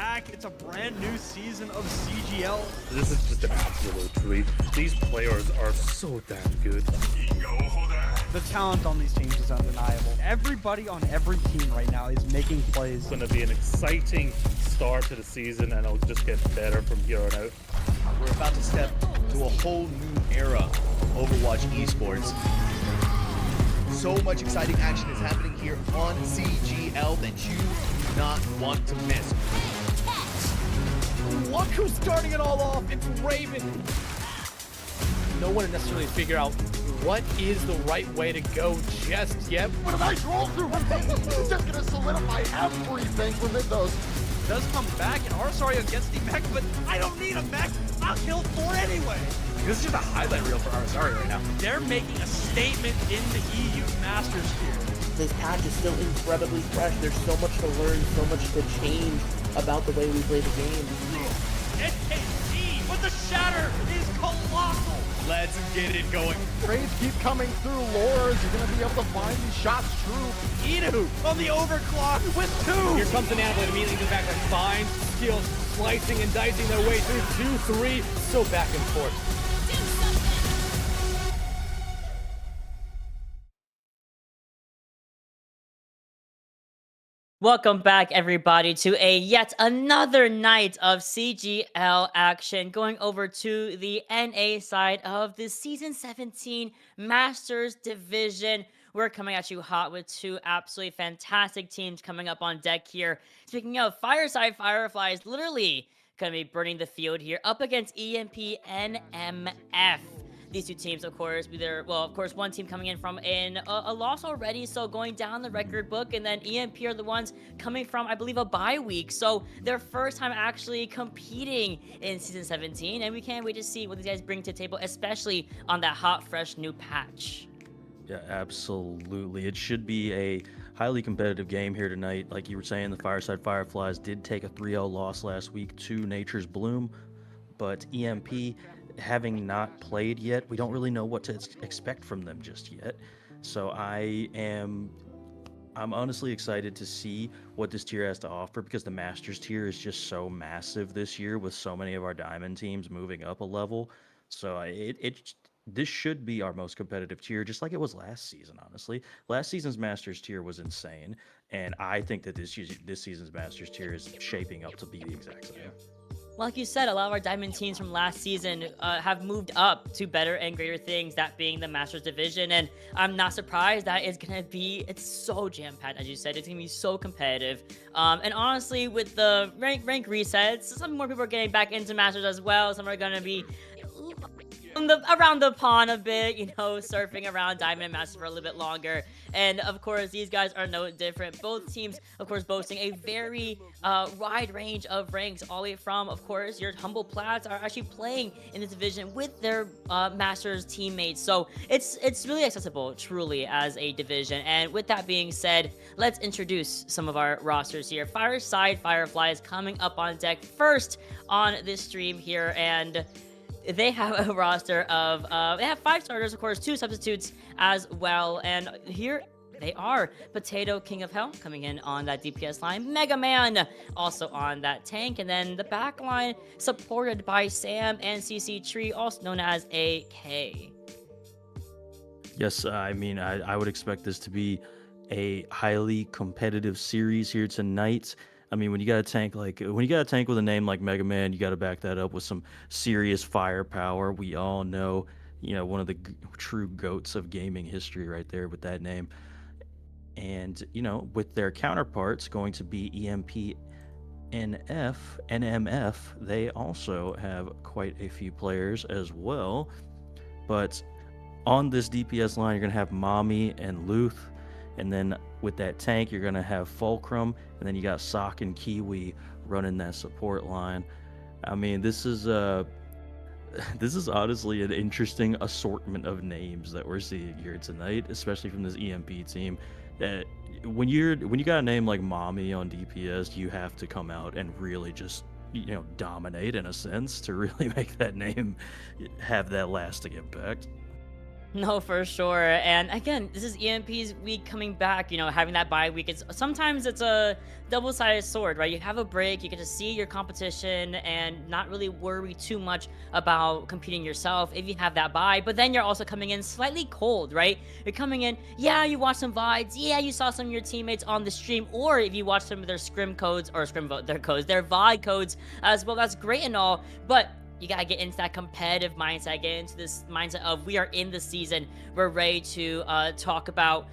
back. It's a brand new season of CGL. This is just an absolute treat. These players are so damn good. The talent on these teams is undeniable. Everybody on every team right now is making plays. It's going to be an exciting start to the season, and it'll just get better from here on out. We're about to step to a whole new era of Overwatch esports. So much exciting action is happening here on CGL that you do not want to miss. Look who's starting it all off. It's Raven. No one necessarily figure out what is the right way to go just yet. What a nice roll through from Peyton. It's just going to solidify everything within those. Does come back, and Arsario gets the mech, but I don't need a mech. I'll kill 4 anyway. This is just a highlight reel for Arsario right now. They're making a statement in the EU Masters here. This patch is still incredibly fresh. There's so much to learn, so much to change about the way we play the game. NKC with the shatter is colossal. Let's get it going. Trades keep coming through. Laura, is going to be able to find these shots true. Idu on the overclock with 2. Here comes an Annabelle immediately to the back line. Finds skills, slicing and dicing their way through 2-3. So back and forth. Welcome back, everybody, to yet another night of CGL action. Going over to the NA side of the Season 17 Masters Division. We're coming at you hot with 2 absolutely fantastic teams coming up on deck here. Speaking of, Fireside Fireflies literally going to be burning the field here up against EMP NMF. These 2 teams, of course, one team coming in from a loss already, so going down the record book, and then EMP are the ones coming from, I believe, a bye week. So their first time actually competing in Season 17, and we can't wait to see what these guys bring to the table, especially on that hot, fresh new patch. Yeah, absolutely. It should be a highly competitive game here tonight. Like you were saying, the Fireside Fireflies did take a 3-0 loss last week to Nature's Bloom, but EMP, having not played yet, we don't really know what to expect from them just yet. So I'm honestly excited to see what this tier has to offer, because the Masters tier is just so massive this year with so many of our Diamond teams moving up a level. So this should be our most competitive tier, just like it was last season, honestly. Last season's Masters tier was insane, and I think that this season's Masters tier is shaping up to be the exact same. Well, like you said, a lot of our Diamond teams from last season have moved up to better and greater things, that being the Masters Division, and I'm not surprised that it's so jam-packed, as you said. It's going to be so competitive, and honestly, with the rank resets, some more people are getting back into Masters as well. Some are going to be around the pond a bit, surfing around Diamond and Masters for a little bit longer. And of course, these guys are no different. Both teams, of course, boasting a very wide range of ranks, all the way from, of course, your humble plats are actually playing in this division with their Masters teammates. So it's really accessible, truly, as a division. And with that being said, let's introduce some of our rosters here. Fireside Fireflies coming up on deck first on this stream here, and they have a roster of, they have 5 starters, of course, 2 substitutes as well. And here they are. Potato, King of Hell, coming in on that DPS line. Mega Man, also on that tank. And then the back line, supported by Sam and CC Tree, also known as AK. Yes, I mean, I would expect this to be a highly competitive series here tonight. I mean, when you got a tank with a name like Mega Man, you got to back that up with some serious firepower. We all know, one of the true goats of gaming history right there with that name. And, with their counterparts going to be EMP NMF, they also have quite a few players as well. But on this DPS line, you're going to have Mommy and Luth. And then with that tank, you're going to have Fulcrum, and then you got Sock and Kiwi running that support line. I mean, this is honestly an interesting assortment of names that we're seeing here tonight, especially from this EMP team. When you got a name like Mommy on DPS, you have to come out and really just dominate in a sense to really make that name have that lasting impact. No, for sure. And again, this is EMP's week coming back, having that bye week. Sometimes it's a double-sided sword, right? You have a break, you get to see your competition and not really worry too much about competing yourself if you have that bye. But then you're also coming in slightly cold, right? You're coming in, yeah, you watch some VODs, yeah, you saw some of your teammates on the stream, or if you watch some of their scrim codes or their VOD codes as well, that's great and all, but you gotta get into that competitive mindset, get into this mindset of we are in the season, we're ready to talk about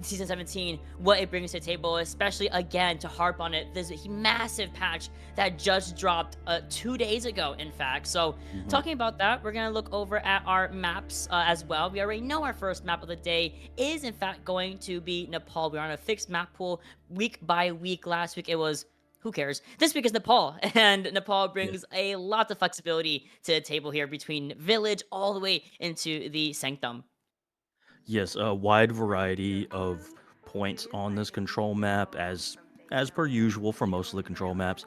season 17, what it brings to the table, especially again to harp on it. There's a massive patch that just dropped 2 days ago, in fact. So talking about that, we're gonna look over at our maps as well. We already know our first map of the day is in fact going to be Nepal. We're on a fixed map pool week by week. Last week it was, who cares? This week is Nepal, and Nepal brings a lot of flexibility to the table here between village all the way into the sanctum. Yes, a wide variety of points on this control map, as per usual for most of the control maps.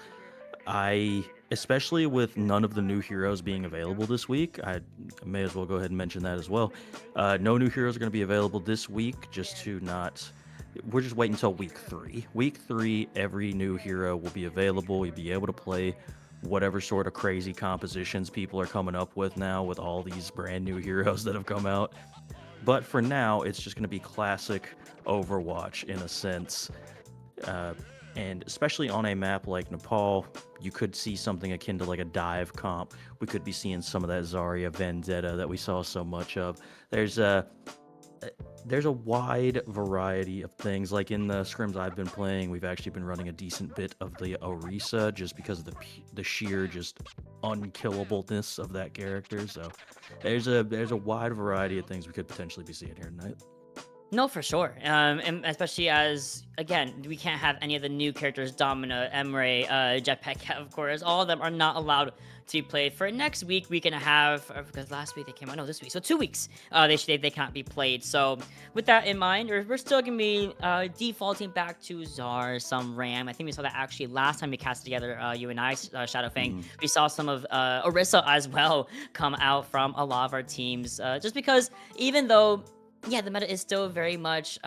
Especially with none of the new heroes being available this week, I may as well go ahead and mention that as well. No new heroes are going to be available this week, just to not. We're just waiting until week 3. Week 3, every new hero will be available. You'll be able to play whatever sort of crazy compositions people are coming up with now with all these brand new heroes that have come out. But for now, it's just going to be classic Overwatch in a sense. And especially on a map like Nepal, you could see something akin to like a dive comp. We could be seeing some of that Zarya vendetta that we saw so much of. There's a wide variety of things. Like in the scrims I've been playing, we've actually been running a decent bit of the Orisa just because of the sheer just unkillableness of that character. So there's a wide variety of things we could potentially be seeing here tonight. No, for sure. And especially as, again, we can't have any of the new characters, Domina, Emre, Jetpack, of course. All of them are not allowed to be played for next week, week and a half, because last week they came out, no, this week. So 2 weeks, they can't be played. So with that in mind, we're still going to be defaulting back to Zar, some Ram. I think we saw that actually last time we cast together, you and I, Shadowfang. We saw some of Orisa as well come out from a lot of our teams. Just because even though, yeah, the meta is still very much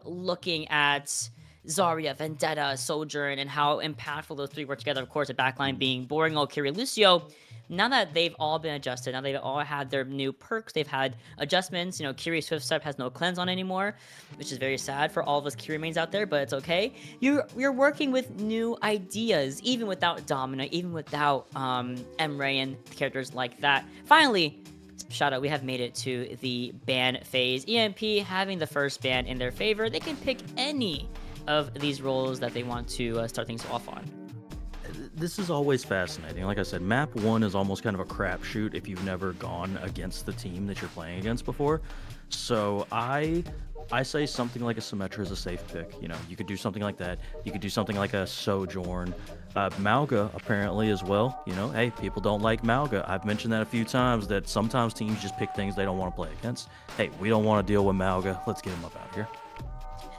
looking at Zarya, Vendetta, Sojourn, and how impactful those three work together. Of course, the backline being Boring, Kiri, Lucio. Now that they've all been adjusted, now they've all had their new perks, they've had adjustments. Kiri Swift Step has no cleanse on anymore, which is very sad for all of us Kiri mains out there, but it's okay. You're working with new ideas, even without Domina, even without Emre and characters like that. Finally, Shadow, we have made it to the ban phase. EMP having the first ban in their favor. They can pick any of these roles that they want to start things off on. This is always fascinating. Like I said, map 1 is almost kind of a crapshoot if you've never gone against the team that you're playing against before. So I say something like a Symmetra is a safe pick. You could do something like that. You could do something like a Sojourn. Mauga apparently as well. Hey, people don't like Mauga. I've mentioned that a few times, that sometimes teams just pick things they don't want to play against. Hey, we don't want to deal with Mauga. Let's get him up out of here.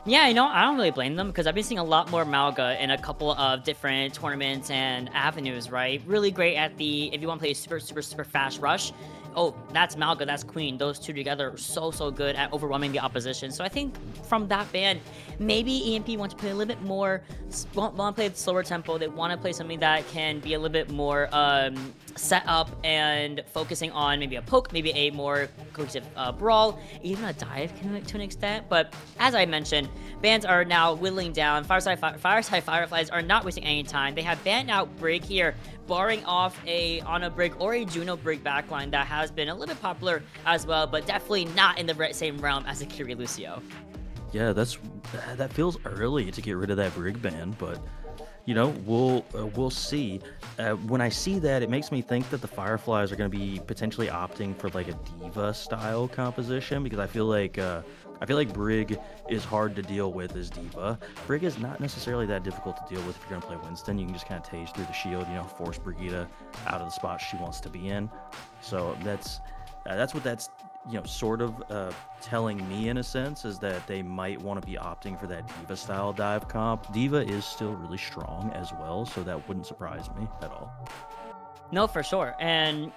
Yeah, I don't really blame them, because I've been seeing a lot more Mauga in a couple of different tournaments and avenues, right? Really great at if you want to play a super fast rush. Oh, that's Mauga, that's Queen. Those two together are so good at overwhelming the opposition. So I think from that ban, maybe EMP wants to play a little bit more, want to play a slower tempo. They want to play something that can be a little bit more set up and focusing on maybe a poke, maybe a more cohesive brawl, even a dive to an extent. But as I mentioned, bans are now whittling down. Fireside Fireflies are not wasting any time. They have banned out Brig here, barring off a Ana Brig or a Juno Brig backline that has been a little bit popular as well, but definitely not in the same realm as a Kiri Lucio. Yeah, that feels early to get rid of that Brig ban, but we'll see. When I see that, it makes me think that the Fireflies are going to be potentially opting for like a diva style composition, because I feel like Brig is hard to deal with as diva. Brig is not necessarily that difficult to deal with if you're going to play Winston. You can just kind of tase through the shield, force Brigitte out of the spot she wants to be in. So that's what that's sort of telling me in a sense, is that they might want to be opting for that diva style dive comp. Diva is still really strong as well, so that wouldn't surprise me at all. No, for sure. And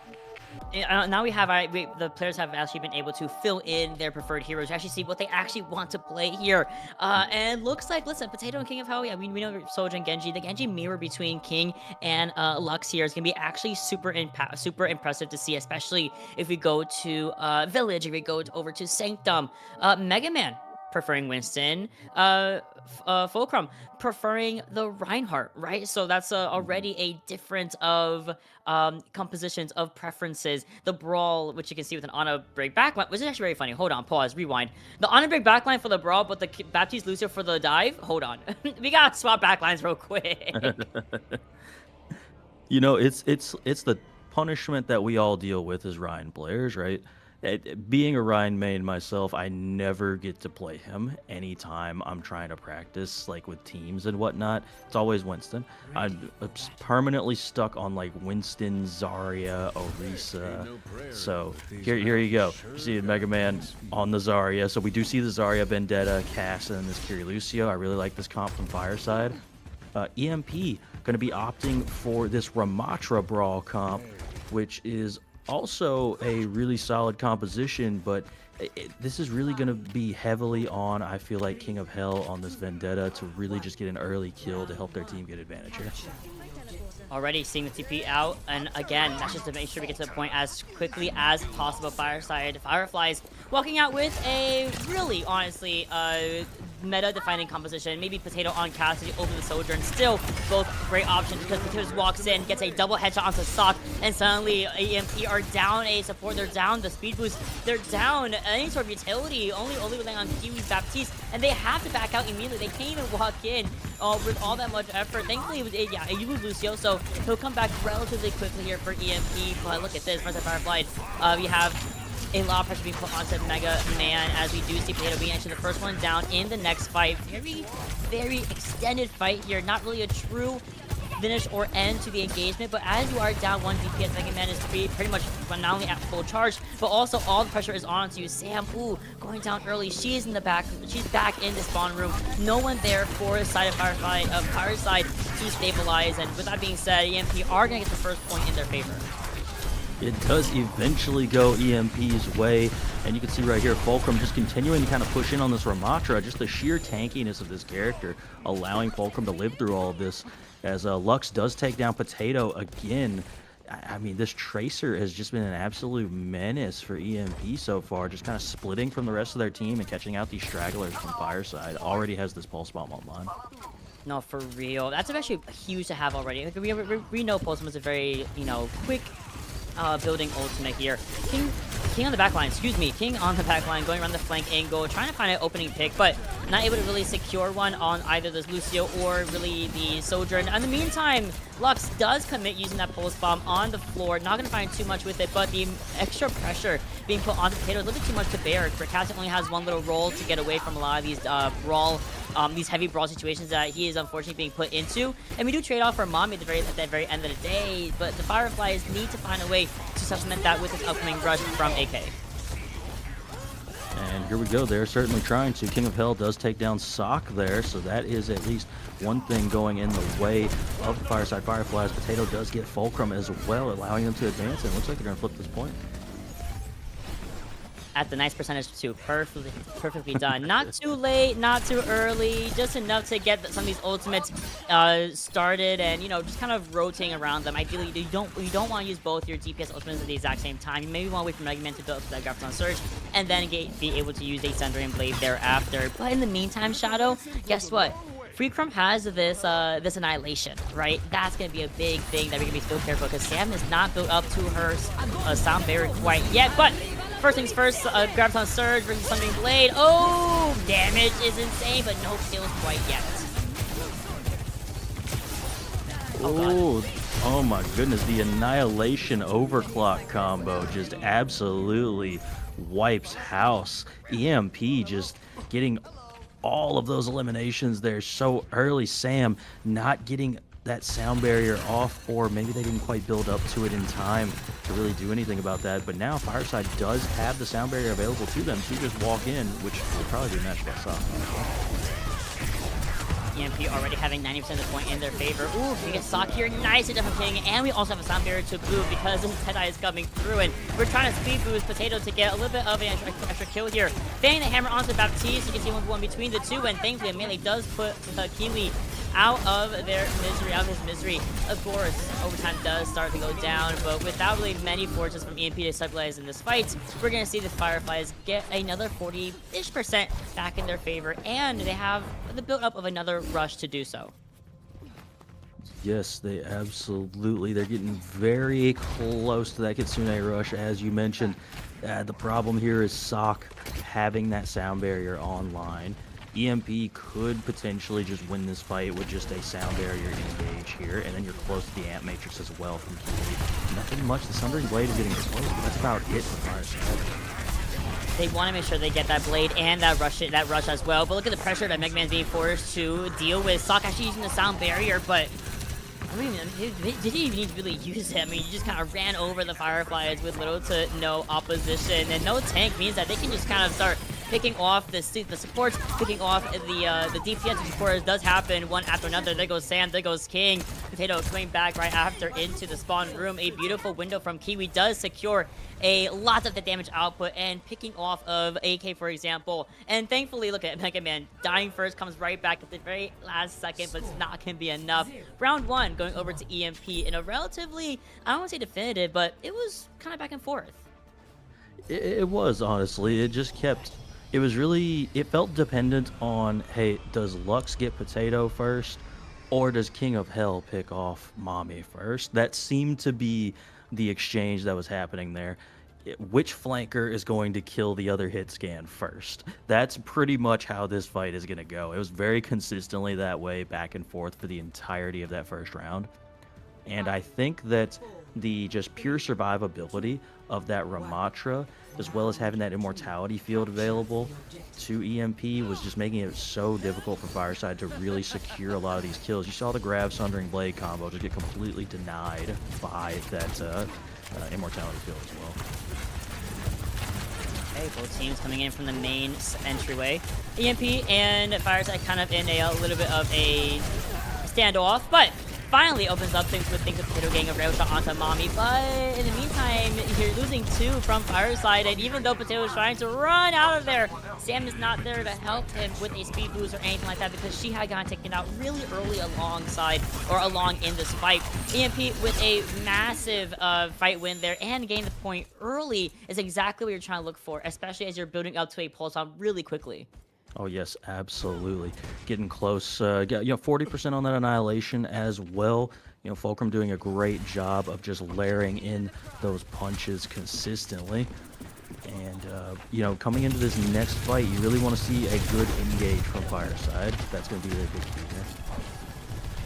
Now we have the players have actually been able to fill in their preferred heroes, actually see what they actually want to play here. And looks like, listen, Potato and King of Hell, yeah, we know Soldier and Genji. The Genji mirror between King and Lux here is gonna be actually super impressive to see, especially if we go to Village, if we go over to Sanctum. Mega Man preferring Winston, Fulcrum preferring the Reinhardt, right? So that's already a difference of compositions of preferences. The Brawl, which you can see with an Ana break backline, which is actually very funny. Hold on, pause, rewind. The Ana break backline for the Brawl, but the Baptiste Lucio for the dive. Hold on, we gotta swap backlines real quick. You know, it's the punishment that we all deal with as Ryan players, right? Being a Ryan main myself, I never get to play him anytime I'm trying to practice, like with teams and whatnot. It's always Winston. I'm permanently stuck on like Winston, Zarya, Orisa. So here you go. You see Mega Man on the Zarya. So we do see the Zarya, Vendetta, Cass, and this Kiri Lucio. I really like this comp from Fireside. EMP going to be opting for this Ramatra Brawl comp, which is also a really solid composition, but this is really going to be heavily on, I feel like, King of Hell on this Vendetta to really just get an early kill to help their team get advantage here. Already seeing the TP out, and again, that's just to make sure we get to the point as quickly as possible. Fireside Fireflies walking out with a really, honestly, meta-defining composition. Maybe Potato on Cassidy over the Soldier, and still both great options because Potato just walks in, gets a double headshot onto Sock, and suddenly EMP are down a support. They're down the speed boost. They're down any sort of utility, only relying on Kiwi Baptiste, and they have to back out immediately. They can't even walk in with all that much effort. Thankfully, you lose Lucio, so he'll come back relatively quickly here for EMP. But look at this, Fireside Fireflies. We have a lot of pressure being put onto Mega Man as we do see Potato being actually the first one down in the next fight. Very extended fight here. Not really a true finish or end to the engagement, but as you are down 1 DPS, Mega Man is pretty much not only at full charge, but also all the pressure is on to you. Sam, going down early. She's in the back. She's back in the spawn room. No one there for the side of Fireside to stabilize. And with that being said, EMP are going to get the first point in their favor. It does eventually go EMP's way, and you can see right here Fulcrum just continuing to kind of push in on this Ramatra. Just the sheer tankiness of this character allowing Fulcrum to live through all of this, as Lux does take down Potato again. I mean, this Tracer has just been an absolute menace for EMP so far, just kind of splitting from the rest of their team and catching out these stragglers from Fireside. Already has this Pulse Bomb online. No, for real. That's actually huge to have already. Like, we know Pulse Bomb is a very, quick building ultimate here. King on the back line, King on the back line, going around the flank angle, trying to find an opening pick, but not able to really secure one on either this Lucio or really the Soldier. And in the meantime, Lux does commit using that Pulse Bomb on the floor. Not going to find too much with it, but the extra pressure being put onto Potato is a little bit too much to bear. Cassie only has one little roll to get away from a lot of these heavy brawl situations that he is unfortunately being put into. And we do trade off for Mommy at the very end of the day, but the Fireflies need to find a way to supplement that with this upcoming rush from AK. And here we go. They're certainly trying to. King of Hell does take down Sock there, so that is at least one thing going in the way of the Fireside Fireflies. Potato does get Fulcrum as well, allowing them to advance, and it looks like they're going to flip this point. At the nice percentage too. Perfectly done. Not too late, not too early, just enough to get some of these ultimates started, and just kind of rotating around them. Ideally, you don't want to use both your DPS ultimates at the exact same time. You maybe want to wait for Mega Man to build up that Graviton Surge, and then be able to use a Sundering Blade thereafter. But in the meantime, Shadow, guess what? Freecrum has this Annihilation, right? That's going to be a big thing that we're going to be still careful, because Sam is not built up to her Sound Barrier quite yet, but first things first, Graviton Surge versus Sundering Blade. Oh, damage is insane, but no kills quite yet. Oh my goodness, the Annihilation Overclock combo just absolutely wipes house. EMP just getting all of those eliminations there so early. Sam not getting that sound barrier off, or maybe they didn't quite build up to it in time to really do anything about that. But now Fireside does have the sound barrier available to them to just walk in, which will probably be matched by Sock. EMP already having 90% of the point in their favor. Ooh, we get Sock here, nice at King, and we also have a sound barrier to blue because this Deadeye is coming through, and we're trying to speed boost Potato to get a little bit of an extra kill here. Fanning the hammer onto Baptiste, you can see 1v1 between the two, and thankfully a melee does put Kiwi out of their misery, out of his misery. Of course, overtime does start to go down, but without really many forces from EMP to stabilize in this fight, we're going to see the Fireflies get another 40-ish% back in their favor, and they have the build-up of another rush to do so. Yes, they absolutely. They're getting very close to that Kitsune rush, as you mentioned. The problem here is Sock having that sound barrier online. EMP could potentially just win this fight with just a sound barrier engage here, and then you're close to the Amp Matrix as well from Kiwi. Nothing much. The Sundering Blade is getting close, but that's about it for Fireside. They want to make sure they get that blade and that rush as well. But look at the pressure that Mega Man's being forced to deal with. Sock actually using the sound barrier, but I mean, did he even need to really use it? I mean, he just kind of ran over the Fireflies with little to no opposition, and no tank means that they can just kind of start picking off the supports, picking off the DPS supporters. Does happen one after another. There goes Sam, there goes King. Potato coming back right after into the spawn room. A beautiful window from Kiwi does secure a lot of the damage output and picking off of AK, for example. And thankfully, look at Mega Man dying first, comes right back at the very last second, but it's not going to be enough. Round one going over to EMP in a relatively, I don't want to say definitive, but it was kind of back and forth. It was, honestly. It just kept... It was really... It felt dependent on, hey, does Lux get Potato first? Or does King of Hell pick off Mommy first? That seemed to be the exchange that was happening there. Which flanker is going to kill the other hit scan first? That's pretty much how this fight is going to go. It was very consistently that way, back and forth for the entirety of that first round. And I think that the just pure survivability of that Ramatra, as well as having that immortality field available to EMP, was just making it so difficult for Fireside to really secure a lot of these kills. You saw the grab Sundering Blade combo just get completely denied by that immortality field as well. Okay, both teams coming in from the main entryway. EMP and Fireside kind of in a little bit of a standoff, but finally opens up things with Potato getting a rail shot onto Mommy, but in the meantime, you're losing two from Fireside, and even though Potato is trying to run out of there, Sam is not there to help him with a speed boost or anything like that because she had gotten taken out really early alongside, or along in this fight. EMP with a massive fight win there and getting the point early is exactly what you're trying to look for, especially as you're building up to a pulse on really quickly. Oh yes, absolutely. Getting close. Got 40% on that Annihilation as well. Fulcrum doing a great job of just layering in those punches consistently. And coming into this next fight, you really want to see a good engage from Fireside. That's going to be a big key here.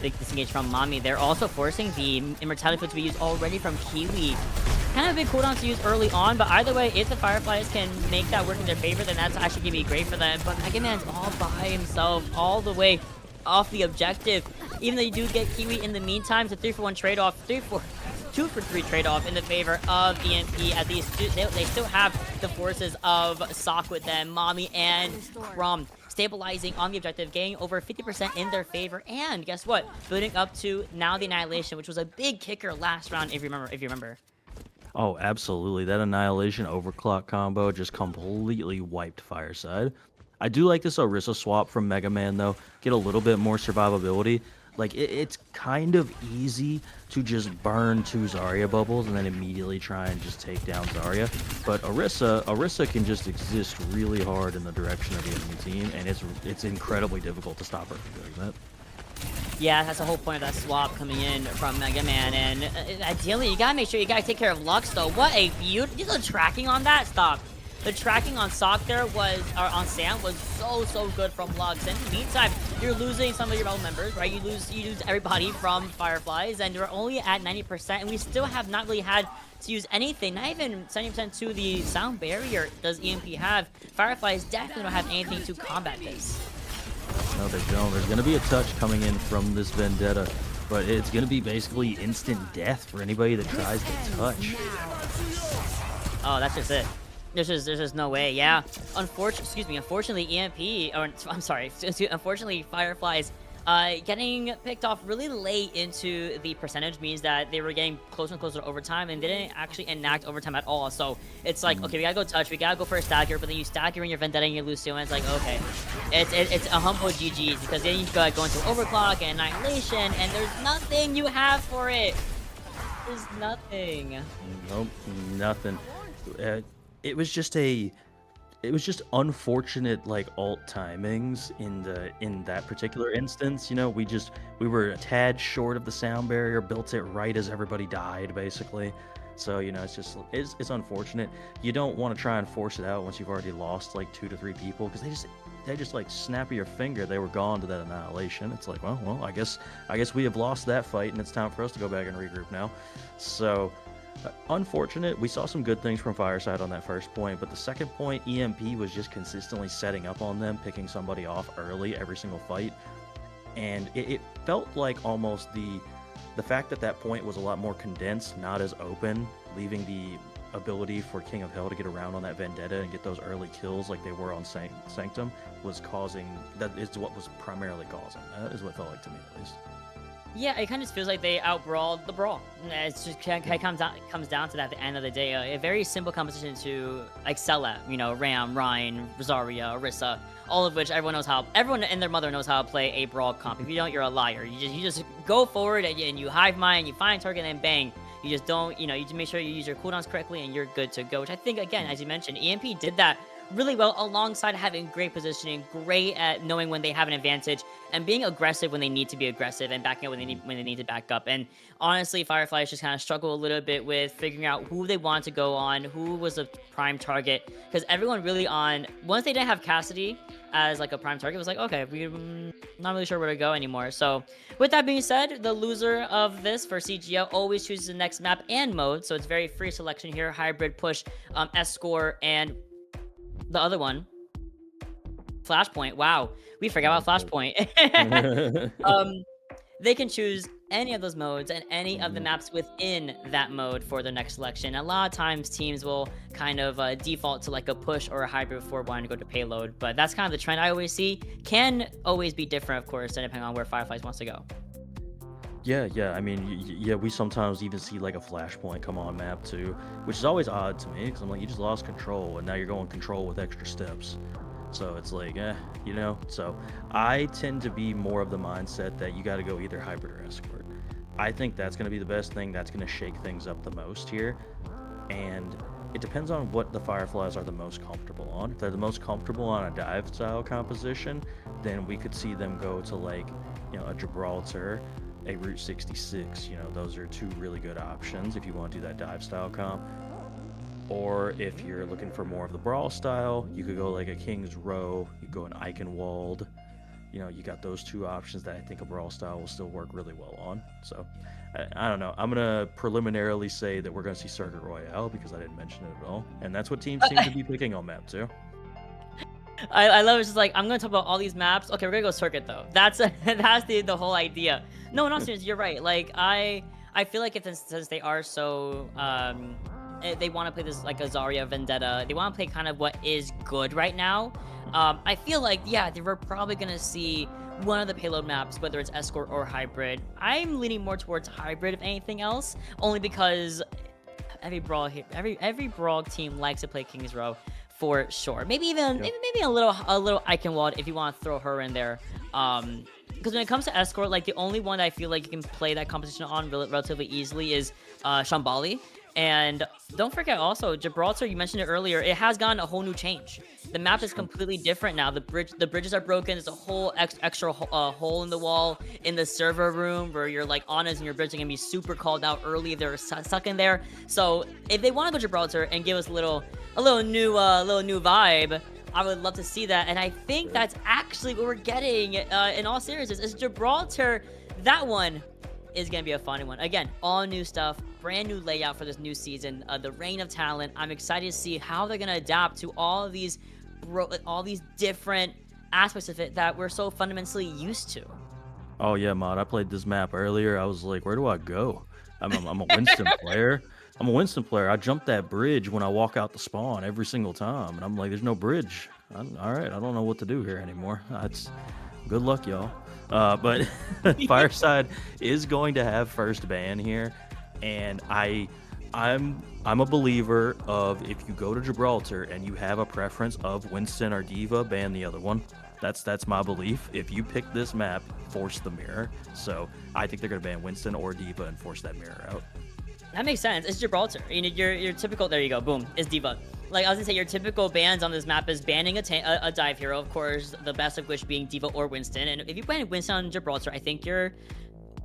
Big disengage from Mommy. They're also forcing the Immortality Foot to be used already from Kiwi. Kind of a big cooldown to use early on, but either way, if the Fireflies can make that work in their favor, then that's actually going to be great for them. But Mega Man's all by himself, all the way off the objective. Even though you do get Kiwi in the meantime, it's a 3-for-1 trade-off, 2-for-3 trade-off in the favor of EMP. At least they still have the forces of Sock with them, Mommy and Crumb stabilizing on the objective, getting over 50% in their favor, and guess what? Building up to now the Annihilation, which was a big kicker last round, if you remember. Oh, absolutely. That Annihilation Overclock combo just completely wiped Fireside. I do like this Orisa swap from Mega Man, though. Get a little bit more survivability. Like, it's kind of easy to just burn 2 Zarya bubbles and then immediately try and just take down Zarya. But Orisa can just exist really hard in the direction of the enemy team, and it's incredibly difficult to stop her from doing that. Yeah, that's the whole point of that swap coming in from Mega Man, and ideally, you gotta make sure you gotta take care of Lux, though. What a beautiful tracking on that. Stop. The tracking on Sock there on Sam was so good from Lux. And in the meantime, you're losing some of your own members, right? You lose everybody from Fireflies, and you're only at 90%, and we still have not really had to use anything, not even 70% to the sound barrier does EMP have. Fireflies definitely don't have anything to combat this. No, they don't. There's going to be a touch coming in from this Vendetta, but it's going to be basically instant death for anybody that tries to touch. Oh, that's just it. There's just no way. Yeah. Unfortunately, EMP, or I'm sorry, unfortunately, Fireflies getting picked off really late into the percentage means that they were getting closer and closer to overtime, and they didn't actually enact overtime at all. So it's like, okay, we gotta go touch, we gotta go for a stagger, but then you stagger in your Vendetta and you lose too, and it's like, okay, it's a humble GG, because then you gotta go into overclock and annihilation, and there's nothing you have for it. There's nothing. Nope, nothing. It was just unfortunate, like, alt timings in that particular instance. You know, we were a tad short of the sound barrier, built it right as everybody died, basically. So, you know, it's unfortunate. You don't want to try and force it out once you've already lost like 2 to 3 people, because they just like snap of your finger, they were gone to that annihilation. It's like, well, I guess we have lost that fight, and it's time for us to go back and regroup now. So unfortunate. We saw some good things from Fireside on that first point, but the second point, EMP was just consistently setting up on them, picking somebody off early every single fight, and it felt like almost the fact that point was a lot more condensed, not as open, leaving the ability for King of Hell to get around on that Vendetta and get those early kills like they were on Sanctum was causing, that is what was primarily causing. That is what it felt like to me, at least. Yeah, it kind of feels like they outbrawled the brawl. It's just kind of comes down to that at the end of the day. A very simple composition to excel at. You know, Ram, Ryan, Rosaria, Orisa, all of which everyone and their mother knows how to play a brawl comp. If you don't, you're a liar. You just go forward and you hive mind, you find target, and then bang. You just don't, you just make sure you use your cooldowns correctly and you're good to go. Which I think, again, as you mentioned, EMP did that really well, alongside having great positioning, great at knowing when they have an advantage, and being aggressive when they need to be aggressive, and backing up when they need to back up. And honestly, Fireflies just kind of struggle a little bit with figuring out who they want to go on, who was a prime target, because everyone really once they didn't have Cassidy as like a prime target, it was like, okay, we're not really sure where to go anymore. So with that being said, the loser of this for CGL always chooses the next map and mode, so it's very free selection here: hybrid, push, S-score, and the other one, Flashpoint. Wow, we forgot about Flashpoint. They can choose any of those modes and any of the maps within that mode for their next selection. A lot of times teams will kind of default to like a push or a hybrid before wanting to go to payload, but that's kind of the trend I always see. Can always be different, of course, depending on where Fireflies wants to go. Yeah, I mean, yeah, we sometimes even see like a Flashpoint come on map too, which is always odd to me, because I'm like, you just lost control and now you're going control with extra steps. So it's like, so I tend to be more of the mindset that you got to go either hybrid or escort. I think that's going to be the best thing. That's going to shake things up the most here. And it depends on what the Fireflies are the most comfortable on. If they're the most comfortable on a dive style composition, then we could see them go to like, a Gibraltar, a Route 66. Those are 2 really good options if you want to do that dive style comp. Or if you're looking for more of the brawl style, you could go like a King's Row, you go an Eichenwald. You got those 2 options that I think a brawl style will still work really well on. So I don't know. I'm gonna preliminarily say that we're gonna see Circuit Royale, because I didn't mention it at all, and that's what teams seem to be picking on map too. I love it. It's just like, I'm gonna talk about all these maps. Okay, we're gonna go Circuit though. That's the whole idea. No, not serious. You're right. Like I feel like since they are so they want to play this like a Zarya Vendetta, they want to play kind of what is good right now. I feel like, yeah, we're probably gonna see one of the payload maps, whether it's escort or hybrid. I'm leaning more towards hybrid if anything else, only because every brawl team likes to play King's Row for sure. Maybe even maybe a little Eichenwald if you want to throw her in there. Because when it comes to escort, like the only one I feel like you can play that competition on relatively easily is Shambali. And don't forget also, Gibraltar, you mentioned it earlier, it has gotten a whole new change. The map is completely different now. The bridges are broken. There's a whole extra hole in the wall in the server room where your like Anas and your bridge are gonna be super called out early. They're stuck in there. So if they want to go Gibraltar and give us a little new vibe, I would love to see that. And I think that's actually what we're getting in all seriousness is Gibraltar. That one is going to be a funny one. Again, all new stuff, brand new layout for this new season, the reign of talent. I'm excited to see how they're going to adapt to all these different aspects of it that we're so fundamentally used to. Oh yeah, Mod, I played this map earlier. I was like, where do I go? I'm a Winston player. I'm a Winston player. I jump that bridge when I walk out the spawn every single time, and I'm like, there's no bridge. All right, I don't know what to do here anymore. Good luck, y'all. But Fireside is going to have first ban here, and I'm a believer of if you go to Gibraltar and you have a preference of Winston or Diva, ban the other one. That's my belief. If you pick this map, force the mirror. So I think they're gonna ban Winston or Diva and force that mirror out. That makes sense. It's Gibraltar. You know, your typical. There you go. Boom. Is Diva. Like I was gonna say, your typical bans on this map is banning a dive hero, of course. The best of which being Diva or Winston. And if you ban Winston on Gibraltar, I think you're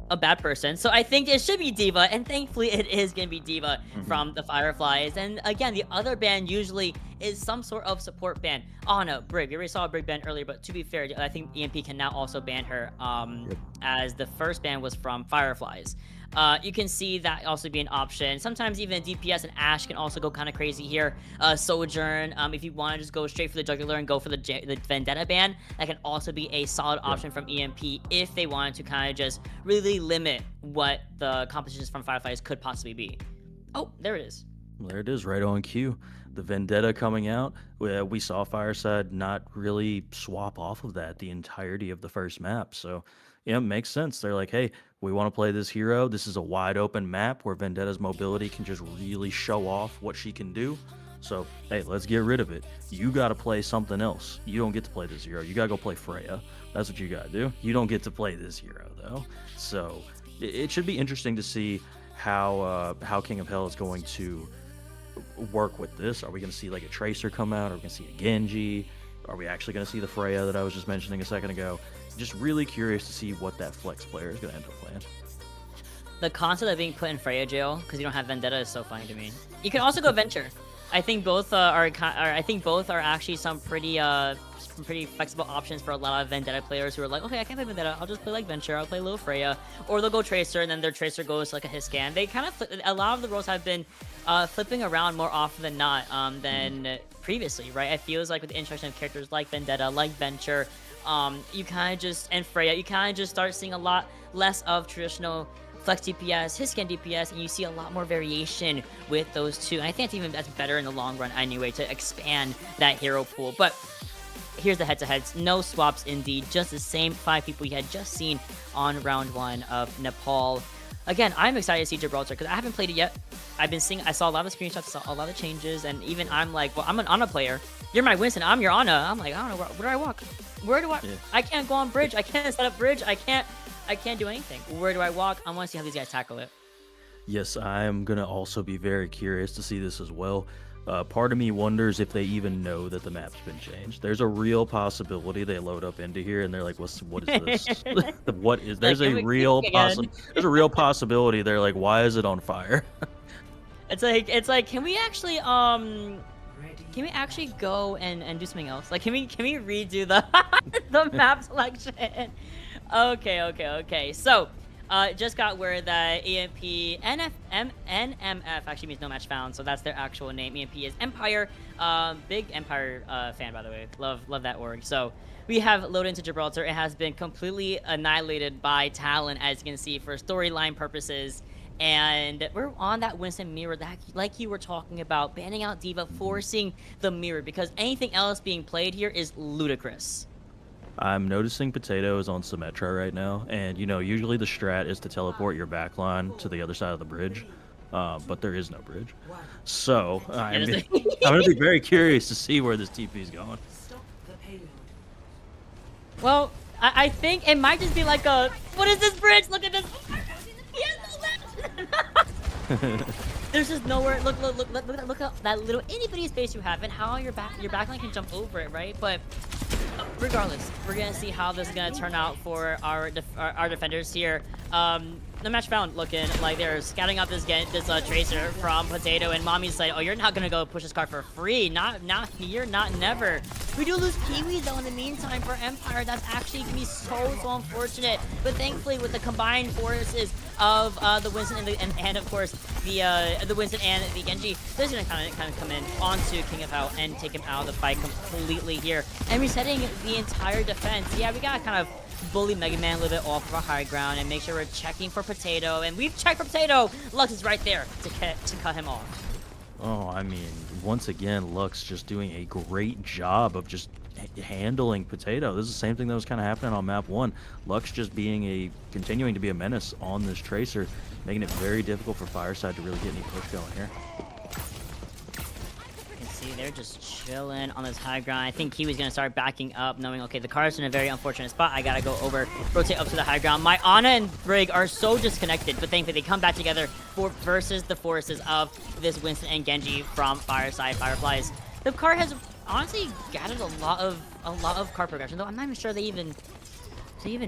a bad person. So I think it should be Diva, and thankfully it is gonna be Diva from the Fireflies. And again, the other ban usually is some sort of support ban. Oh no, Brig. We already saw a Brig ban earlier, but to be fair, I think EMP can now also ban her. As the first ban was from Fireflies. You can see that also be an option. Sometimes even DPS and Ashe can also go kind of crazy here. Sojourn, if you want to just go straight for the jugular and go for the Vendetta ban, that can also be a solid option from EMP if they wanted to kind of just really limit what the competitions from Fireflies could possibly be. Oh, there it is. Well, there it is, right on cue. The Vendetta coming out. We saw Fireside not really swap off of that the entirety of the first map. So, yeah, it makes sense. They're like, hey, we want to play this hero. This is a wide open map where Vendetta's mobility can just really show off what she can do. So, hey, let's get rid of it. You got to play something else. You don't get to play this hero. You got to go play Freya. That's what you got to do. You don't get to play this hero, though. So, it should be interesting to see how King of Hell is going to work with this. Are we going to see like a Tracer come out? Are we going to see a Genji? Are we actually going to see the Freya that I was just mentioning a second ago? Just really curious to see what that flex player is going to end up playing. The concept of being put in Freya jail because you don't have Vendetta is so funny to me. You can also go Venture. I think both are actually some pretty flexible options for a lot of Vendetta players who are like, okay, I can't play Vendetta, I'll just play like Venture, I'll play Lil Freya, or they'll go Tracer and then their Tracer goes to like a hit scan. They kind of a lot of the roles have been flipping around more often than not than previously, right? It feels like with the introduction of characters like Vendetta, like Venture, you kind of just, and Freya, you kind of just start seeing a lot less of traditional flex DPS, hit scan DPS, and you see a lot more variation with those two. And I think that's better in the long run anyway, to expand that hero pool. But here's the head-to-heads. No swaps indeed, just the same 5 people you had just seen on round 1 of Nepal. Again, I'm excited to see Gibraltar because I haven't played it yet. I saw a lot of the screenshots, saw a lot of changes, and even I'm like, well, I'm an Ana player. You're my Winston, I'm your Ana. I'm like, I don't know, where do I walk? Where do I? Yeah. I can't go on bridge. I can't set up bridge. I can't do anything. Where do I walk? I want to see how these guys tackle it. Yes, I am going to also be very curious to see this as well. Part of me wonders if they even know that the map's been changed. There's a real possibility they load up into here and they're like, what is this? There's a real possibility they're like, why is it on fire? It's like, can we actually go and do something else? Like, can we redo the the map selection? Okay. So, just got word that EMP NMF actually means no match found, so that's their actual name. EMP is Empire. Big Empire fan, by the way. Love that org. So we have loaded into Gibraltar. It has been completely annihilated by Talon, as you can see, for storyline purposes. And we're on that Winston mirror that, like you were talking about, banning out Diva, forcing the mirror, because anything else being played here is ludicrous. I'm noticing Potato is on Symmetra right now, and usually the strat is to teleport your backline to the other side of the bridge, but there is no bridge. So I'm going to be very curious to see where this TP is going. Well, I think it might just be like a, what is this bridge? Look at this. There's just nowhere. Look at that little itty bitty space you have, and how your backline can jump over it, right? But regardless, we're gonna see how this is gonna turn out for our defenders here. The match found looking like they're scouting out this Tracer from Potato, and Mommy's like, oh, you're not gonna go push this card for free. Not here, not never. We do lose Pee-wee though in the meantime for Empire. That's actually gonna be so unfortunate. But thankfully, with the combined forces of the Winston and of course the Winston and the Genji, they're gonna kind of come in onto King of Hell and take him out of the fight completely here, and resetting the entire defense. Yeah, we gotta kind of bully Mega Man a little bit off of our high ground and make sure we're checking for Potato, and we've checked for Potato. Lux is right there to cut him off. Oh, I mean, once again, Lux just doing a great job of just handling Potato. This is the same thing that was kind of happening on map 1. Lux just continuing to be a menace on this Tracer, making it very difficult for Fireside to really get any push going here. You can see they're just chilling on this high ground. I think he was going to start backing up, knowing, okay, the car's in a very unfortunate spot. I got to go over, rotate up to the high ground. My Ana and Brig are so disconnected, but thankfully they come back together versus the forces of this Winston and Genji from Fireside Fireflies. The car has honestly gathered a lot of car progression, though I'm not even sure they even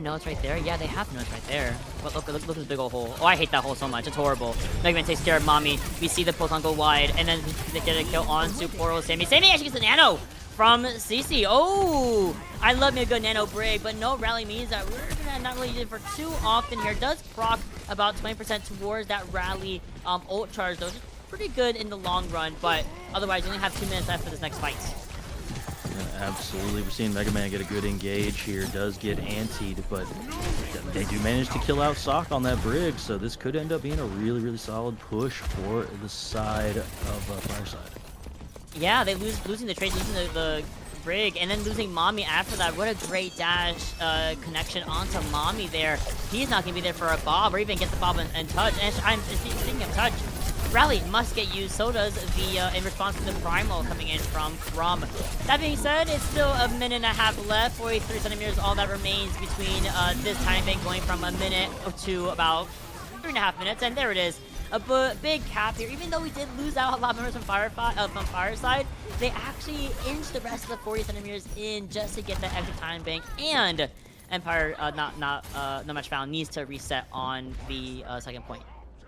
know it's right there. Yeah, they have to know it's right there. But look at this big old hole. Oh, I hate that hole so much. It's horrible. Mega Man takes care of Mommy. We see the Pulton go wide, and then they get a kill on Suporo Sammy. Sammy actually gets a nano from CC. Oh, I love me a good nano Brig, but no rally means that we're gonna not really use it for too often here. Does proc about 20% towards that rally ult charge, though. Just pretty good in the long run, but otherwise you only have 2 minutes left for this next fight. Absolutely. We're seeing Mega Man get a good engage here. Does get antied, but they do manage to kill out Sock on that Brig, so this could end up being a really, really solid push for the side of Fireside. Yeah, they losing the trade, losing the Brig, and then losing Mommy after that. What a great dash connection onto Mommy there. He's not going to be there for a Bob, or even get the Bob in touch. And speaking of touch, Rally must get used, so does the, in response to the Primal coming in from Crumb. That being said, it's still a minute and a half left, 43 centimeters, all that remains between this time bank going from a minute to about 3.5 minutes, and there it is. A big cap here. Even though we did lose out a lot of members from Fireside, they actually inched the rest of the 40 centimeters in just to get that extra time bank, and Empire, no match found, needs to reset on the second point.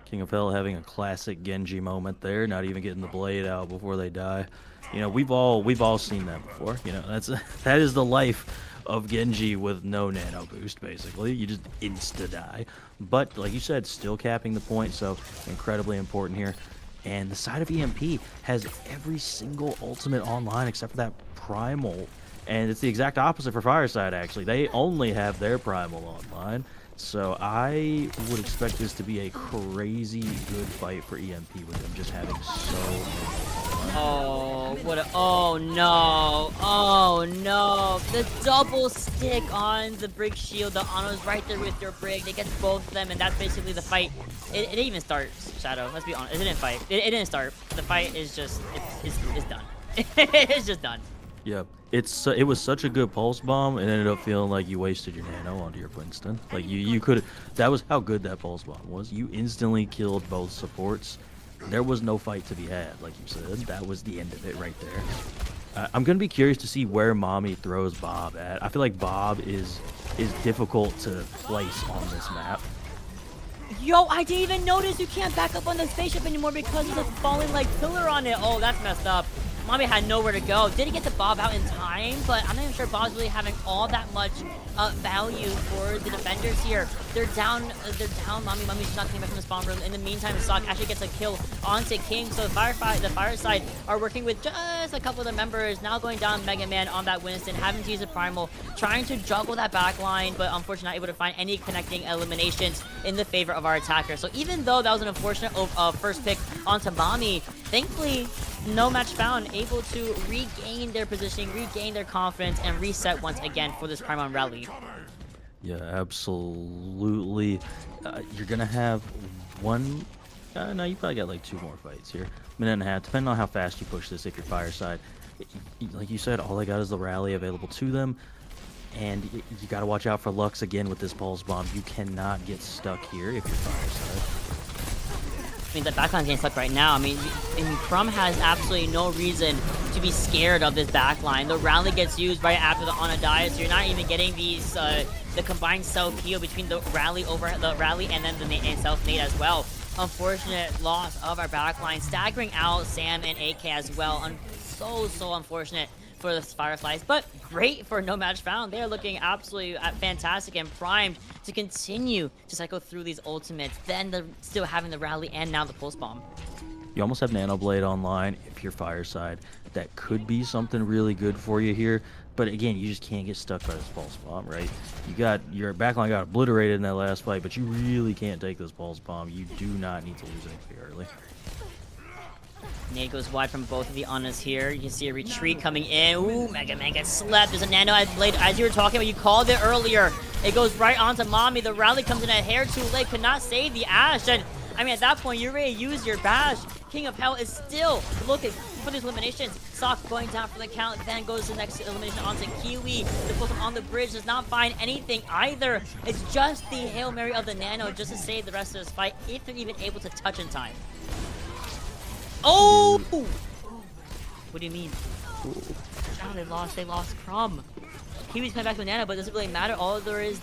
King of Hell having a classic Genji moment there, not even getting the blade out before they die. You know, we've all seen that before. You know, that is the life of Genji with no nano boost, basically. You just insta-die. But, like you said, still capping the point, so incredibly important here. And the side of EMP has every single ultimate online except for that Primal. And it's the exact opposite for Fireside, actually. They only have their Primal online. So I would expect this to be a crazy good fight for EMP with them just having so many. Oh no, the double stick on the Brig shield. The Ano's right there with your Brig. They get both of them, and that's basically the fight. It didn't even start, Shadow. Let's be honest. It didn't fight. It didn't start. The fight is just, it's done. It's just done. Yeah, it was such a good pulse bomb, and ended up feeling like you wasted your nano onto your Winston. Like you could, that was how good that pulse bomb was. You instantly killed both supports. There was no fight to be had, like you said. That was the end of it right there. I'm gonna be curious to see where Mommy throws Bob at. I feel like Bob is difficult to place on this map. Yo, I didn't even notice you can't back up on the spaceship anymore because of the falling like pillar on it. Oh, that's messed up. Mommy had nowhere to go. Did he get the Bob out in time? But I'm not even sure Bob's really having all that much value for the defenders here. They're down. Mommy's not coming back from the spawn room. In the meantime, Sock actually gets a kill onto King. So the Fireside are working with just a couple of the members. Now going down Mega Man on that Winston, having to use a Primal, trying to juggle that back line, but unfortunately not able to find any connecting eliminations in the favor of our attacker. So even though that was an unfortunate first pick onto Mommy, thankfully, no match found, able to regain their positioning, regain their confidence, and reset once again for this Prime on rally. Yeah, absolutely. You're gonna have one. No, you probably got like 2 more fights here. Minute and a half, depending on how fast you push this. If you're Fireside, like you said, all they got is the rally available to them, and you got to watch out for Lux again with this pulse bomb. You cannot get stuck here if you're Fireside. I mean, the backline's getting stuck right now. I mean, Crumb has absolutely no reason to be scared of this backline. The rally gets used right after the Ana dies, so you're not even getting these the combined self-heal between the rally and then the self-nade as well. Unfortunate loss of our backline, staggering out Sam and AK as well. So unfortunate for the Fireflies, but great for no match found. They're looking absolutely fantastic and primed to continue to cycle through these ultimates, then still having the rally and now the pulse bomb. You almost have Nano Blade online if you're Fireside. That could be something really good for you here, but again, you just can't get stuck by this pulse bomb, right? Your backline got obliterated in that last fight, but you really can't take this pulse bomb. You do not need to lose anything early. Nade goes wide from both of the Anas here. You can see a retreat coming in. Ooh, Mega Man gets slept. There's a Nano as Blade, as you were talking about. You called it earlier. It goes right onto Mommy. The rally comes in a hair too late. Could not save the Ash. And I mean, at that point, you're ready to use your bash. King of Hell is still looking for these eliminations. Sock going down for the count, then goes to the next elimination onto Kiwi. The Pokemon on the bridge does not find anything either. It's just the Hail Mary of the Nano just to save the rest of this fight, if they're even able to touch in time. Oh! What do you mean? Oh, they lost Crumb. Kiwi's coming back to a Nano, but it doesn't really matter. All there is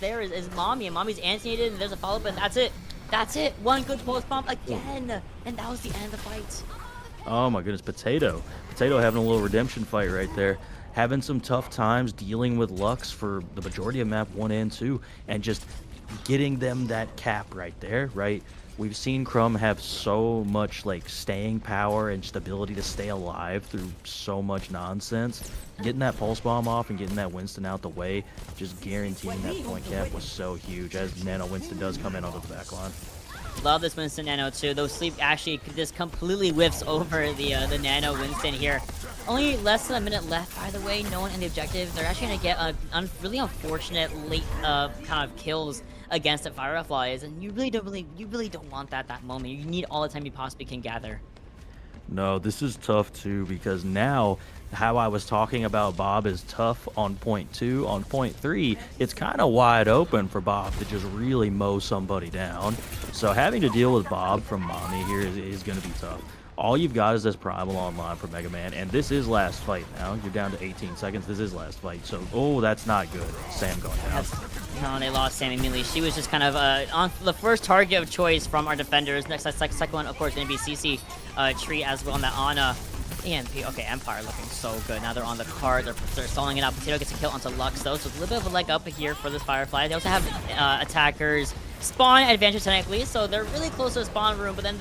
Mommy, and Mommy's anti-nated, and there's a follow-up, and that's it. That's it. One good pulse bomb again, and that was the end of the fight. Oh my goodness, Potato having a little redemption fight right there. Having some tough times dealing with Lux for the majority of map 1 and 2, and just getting them that cap right there, right? We've seen Crumb have so much like staying power and just ability to stay alive through so much nonsense. Getting that pulse bomb off and getting that Winston out the way, just guaranteeing that point cap was so huge, as Nano Winston does come in onto the back line. Love this Winston Nano too, though Sleep actually just completely whiffs over the Nano Winston here. Only less than a minute left, by the way, no one in the objective. They're actually going to get really unfortunate late kind of kills against the Fireflies, and you really don't want that moment. You need all the time you possibly can gather. No, this is tough too, because now how I was talking about Bob is tough on point 2. On point 3, it's kind of wide open for Bob to just really mow somebody down. So having to deal with Bob from Mommy here is going to be tough. All you've got is this Primal online for Mega Man, and this is last fight now. You're down to 18 seconds. This is last fight. So, oh, that's not good. Sam going down. No, they lost Sam immediately. She was just kind of on the first target of choice from our defenders. Next, second one, of course, going to be CC Tree as well on that Ana. EMP, okay, Empire looking so good. Now they're on the card, they're stalling it out. Potato gets a kill onto Lux though, so it's a little bit of a leg up here for this Firefly. They also have attackers spawn advantage technically, so they're really close to the spawn room, but then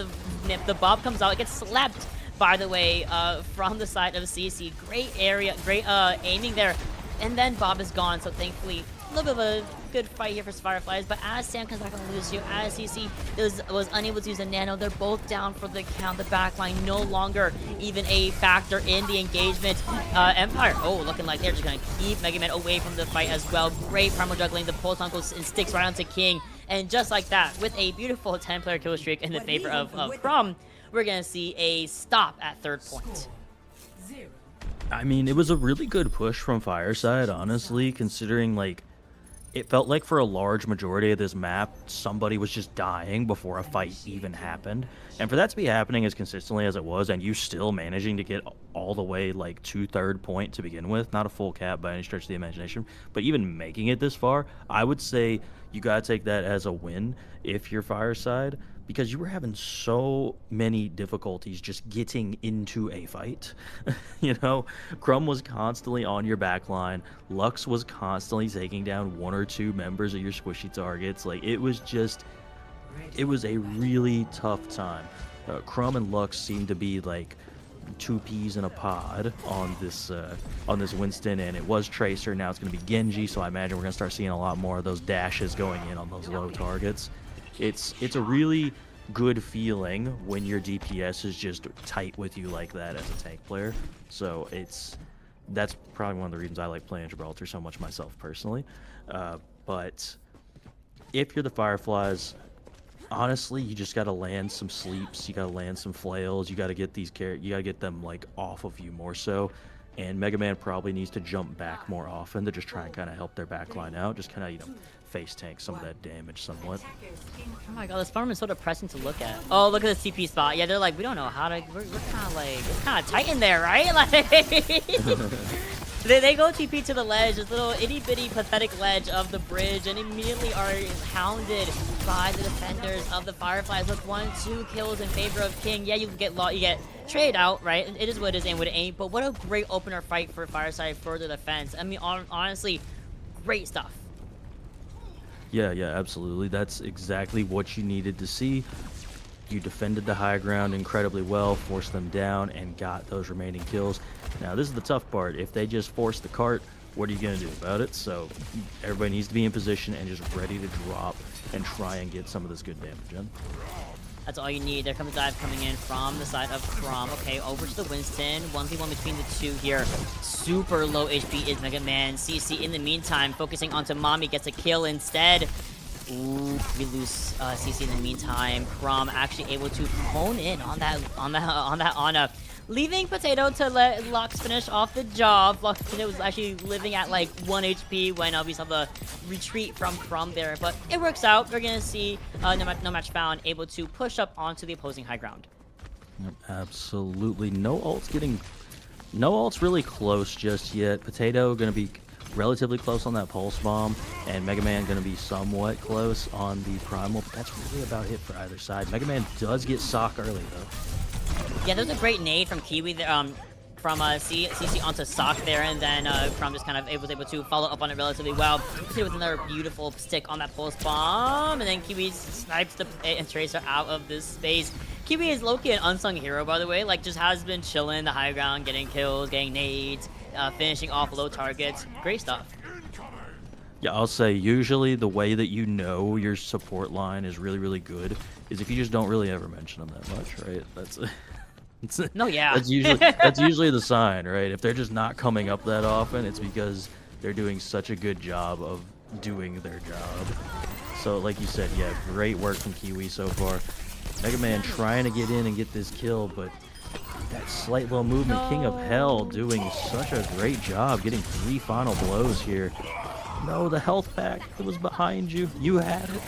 the Bob comes out, it gets slapped, by the way, from the side of CC. Great area, great aiming there, and then Bob is gone, so thankfully a little bit of a good fight here for Fireflies, but as Sam comes back on Lucio, as CC was unable to use a Nano, they're both down for the count. The backline no longer even a factor in the engagement. Empire, looking like they're just going to keep Mega Man away from the fight as well. Great primal juggling, the pulse on goes and sticks right onto King, and just like that, with a beautiful 10-player kill streak in the favor of Crumb, we're going to see a stop at third point. I mean, it was a really good push from Fireside, honestly, considering, like, it felt like for a large majority of this map, somebody was just dying before a fight even happened. And for that to be happening as consistently as it was, and you still managing to get all the way, like, to third point to begin with, not a full cap by any stretch of the imagination, but even making it this far, I would say you gotta take that as a win if you're Fireside, because you were having so many difficulties just getting into a fight. You know, Crumb was constantly on your back line. Lux was constantly taking down 1 or 2 members of your squishy targets. Like, it was a really tough time. Crumb and Lux seemed to be like 2 peas in a pod on this Winston, and it was Tracer. Now it's going to be Genji, so I imagine we're going to start seeing a lot more of those dashes going in on those low targets. It's a really good feeling when your DPS is just tight with you like that as a tank player. So that's probably one of the reasons I like playing Gibraltar so much myself personally. But if you're the Fireflies, honestly, you just gotta land some sleeps, you gotta land some flails, you gotta get them like off of you more so. And Mega Man probably needs to jump back more often to just try and kind of help their backline out, just kind of, you know, face tank some of that damage somewhat. Oh my god, this farm is so depressing to look at. Oh, look at the CP spot. Yeah, they're like, we don't know how to, we're kind of like, it's kind of tight in there, right? Like, they go TP to the ledge, this little itty-bitty pathetic ledge of the bridge, and immediately are hounded by the defenders of the Fireflies with 1-2 kills in favor of King. Yeah, you get traded out, right? It is what it is, and what it ain't, but what a great opener fight for Fireside for the defense. I mean, honestly, great stuff. Yeah, absolutely. That's exactly what you needed to see. You defended the high ground incredibly well, forced them down, and got those remaining kills. Now, this is the tough part. If they just force the cart, what are you going to do about it? So everybody needs to be in position and just ready to drop and try and get some of this good damage in. That's all you need. There comes a dive coming in from the side of Crom. Okay, over to the Winston. 1v1 between the two here. Super low HP is Mega Man. CC in the meantime, focusing onto Mommy, gets a kill instead. Ooh, we lose CC in the meantime. Crom actually able to hone in on that Ana. Leaving Potato to let Lux finish off the job. Lux was actually living at like 1 HP when we saw the retreat from there. But it works out. We're going to see No Match Found able to push up onto the opposing high ground. Yep, absolutely. No ult's really close just yet. Potato going to be relatively close on that pulse bomb, and Mega Man going to be somewhat close on the primal, but that's really about it for either side. Mega Man does get sock early though. Yeah, there's a great nade from Kiwi there, from CC onto Sock there, and then Crom just kind of was able to follow up on it relatively well. With another beautiful stick on that pulse bomb, and then Kiwi snipes the Tracer out of this space. Kiwi is low-key an unsung hero, by the way. Like, just has been chilling the high ground, getting kills, getting nades, finishing off low targets. Great stuff. Yeah, I'll say usually the way that you know your support line is really, really good is if you just don't really ever mention them that much, right? No, yeah. That's usually the sign, right? If they're just not coming up that often, it's because they're doing such a good job of doing their job. So, like you said, yeah, great work from Kiwi so far. Mega Man trying to get in and get this kill, but that slight little movement, King of Hell doing such a great job getting 3 final blows here. No, the health pack that was behind you. You had it.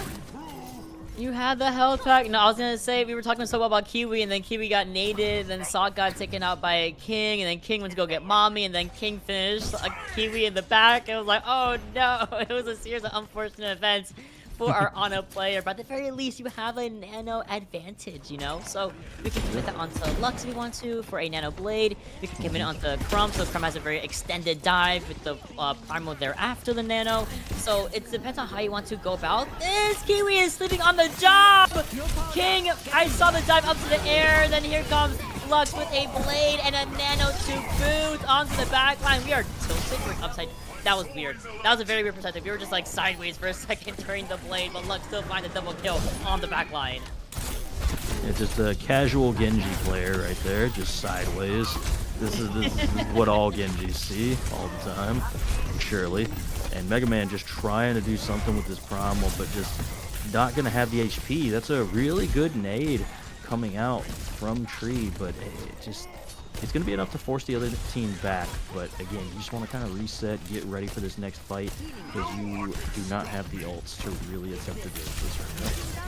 You had the health pack. No, I was going to say, we were talking so well about Kiwi, and then Kiwi got naded, then Sock got taken out by King, and then King went to go get Mommy, and then King finished Kiwi in the back. It was like, oh no, it was a series of unfortunate events for our Ana player, but at the very least, you have a nano advantage, you know? So we can commit that onto Lux if we want to for a nano blade. We can commit it onto Crom, so Crom has a very extended dive with the primal there after the nano. So it depends on how you want to go about this. Kiwi is sleeping on the job! King, I saw the dive up to the air, then here comes Lux with a blade and a nano to boot onto the back line. We are tilted, we're upside. That was weird. That was a very weird perspective. We were just like sideways for a second during the blade, but Lux still finds a double kill on the back line. It's just a casual Genji player right there, just sideways. This is what all Genjis see all the time, surely. And Mega Man just trying to do something with this primal, but just not going to have the HP. That's a really good nade coming out from Tree, but it's going to be enough to force the other team back. But again, you just want to kind of reset, get ready for this next fight, because you do not have the ults to really attempt to do this right now.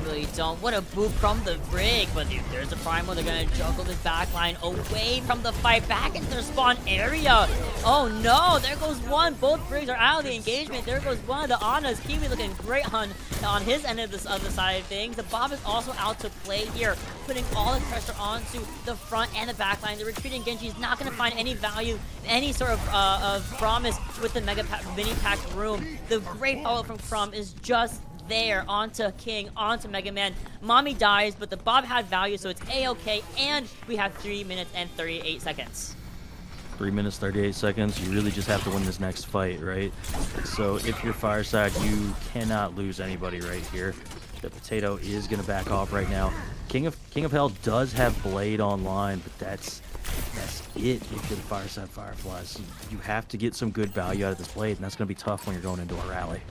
Really don't. What a boot from the Brig, but dude, there's a primal. They're gonna juggle this backline away from the fight back into their spawn area. Oh no, there goes one. Both Brigs are out of the engagement. There goes one. The Ana's Kiwi looking great on his end of this other side of things. The Bob is also out to play here, putting all the pressure onto the front and the back line. The retreating Genji is not gonna find any value, any sort of promise with the mini pack room. The great follow from Crom is just there onto King, onto Mega Man. Mommy dies, but the Bob had value, so it's a-okay, and we have 3 minutes and 38 seconds. 3 minutes, 38 seconds. You really just have to win this next fight, right? So if you're Fireside, you cannot lose anybody right here. The Potato is going to back off right now. King of Hell does have Blade online, but that's it if you're the Fireside Fireflies. You have to get some good value out of this Blade, and that's going to be tough when you're going into a rally.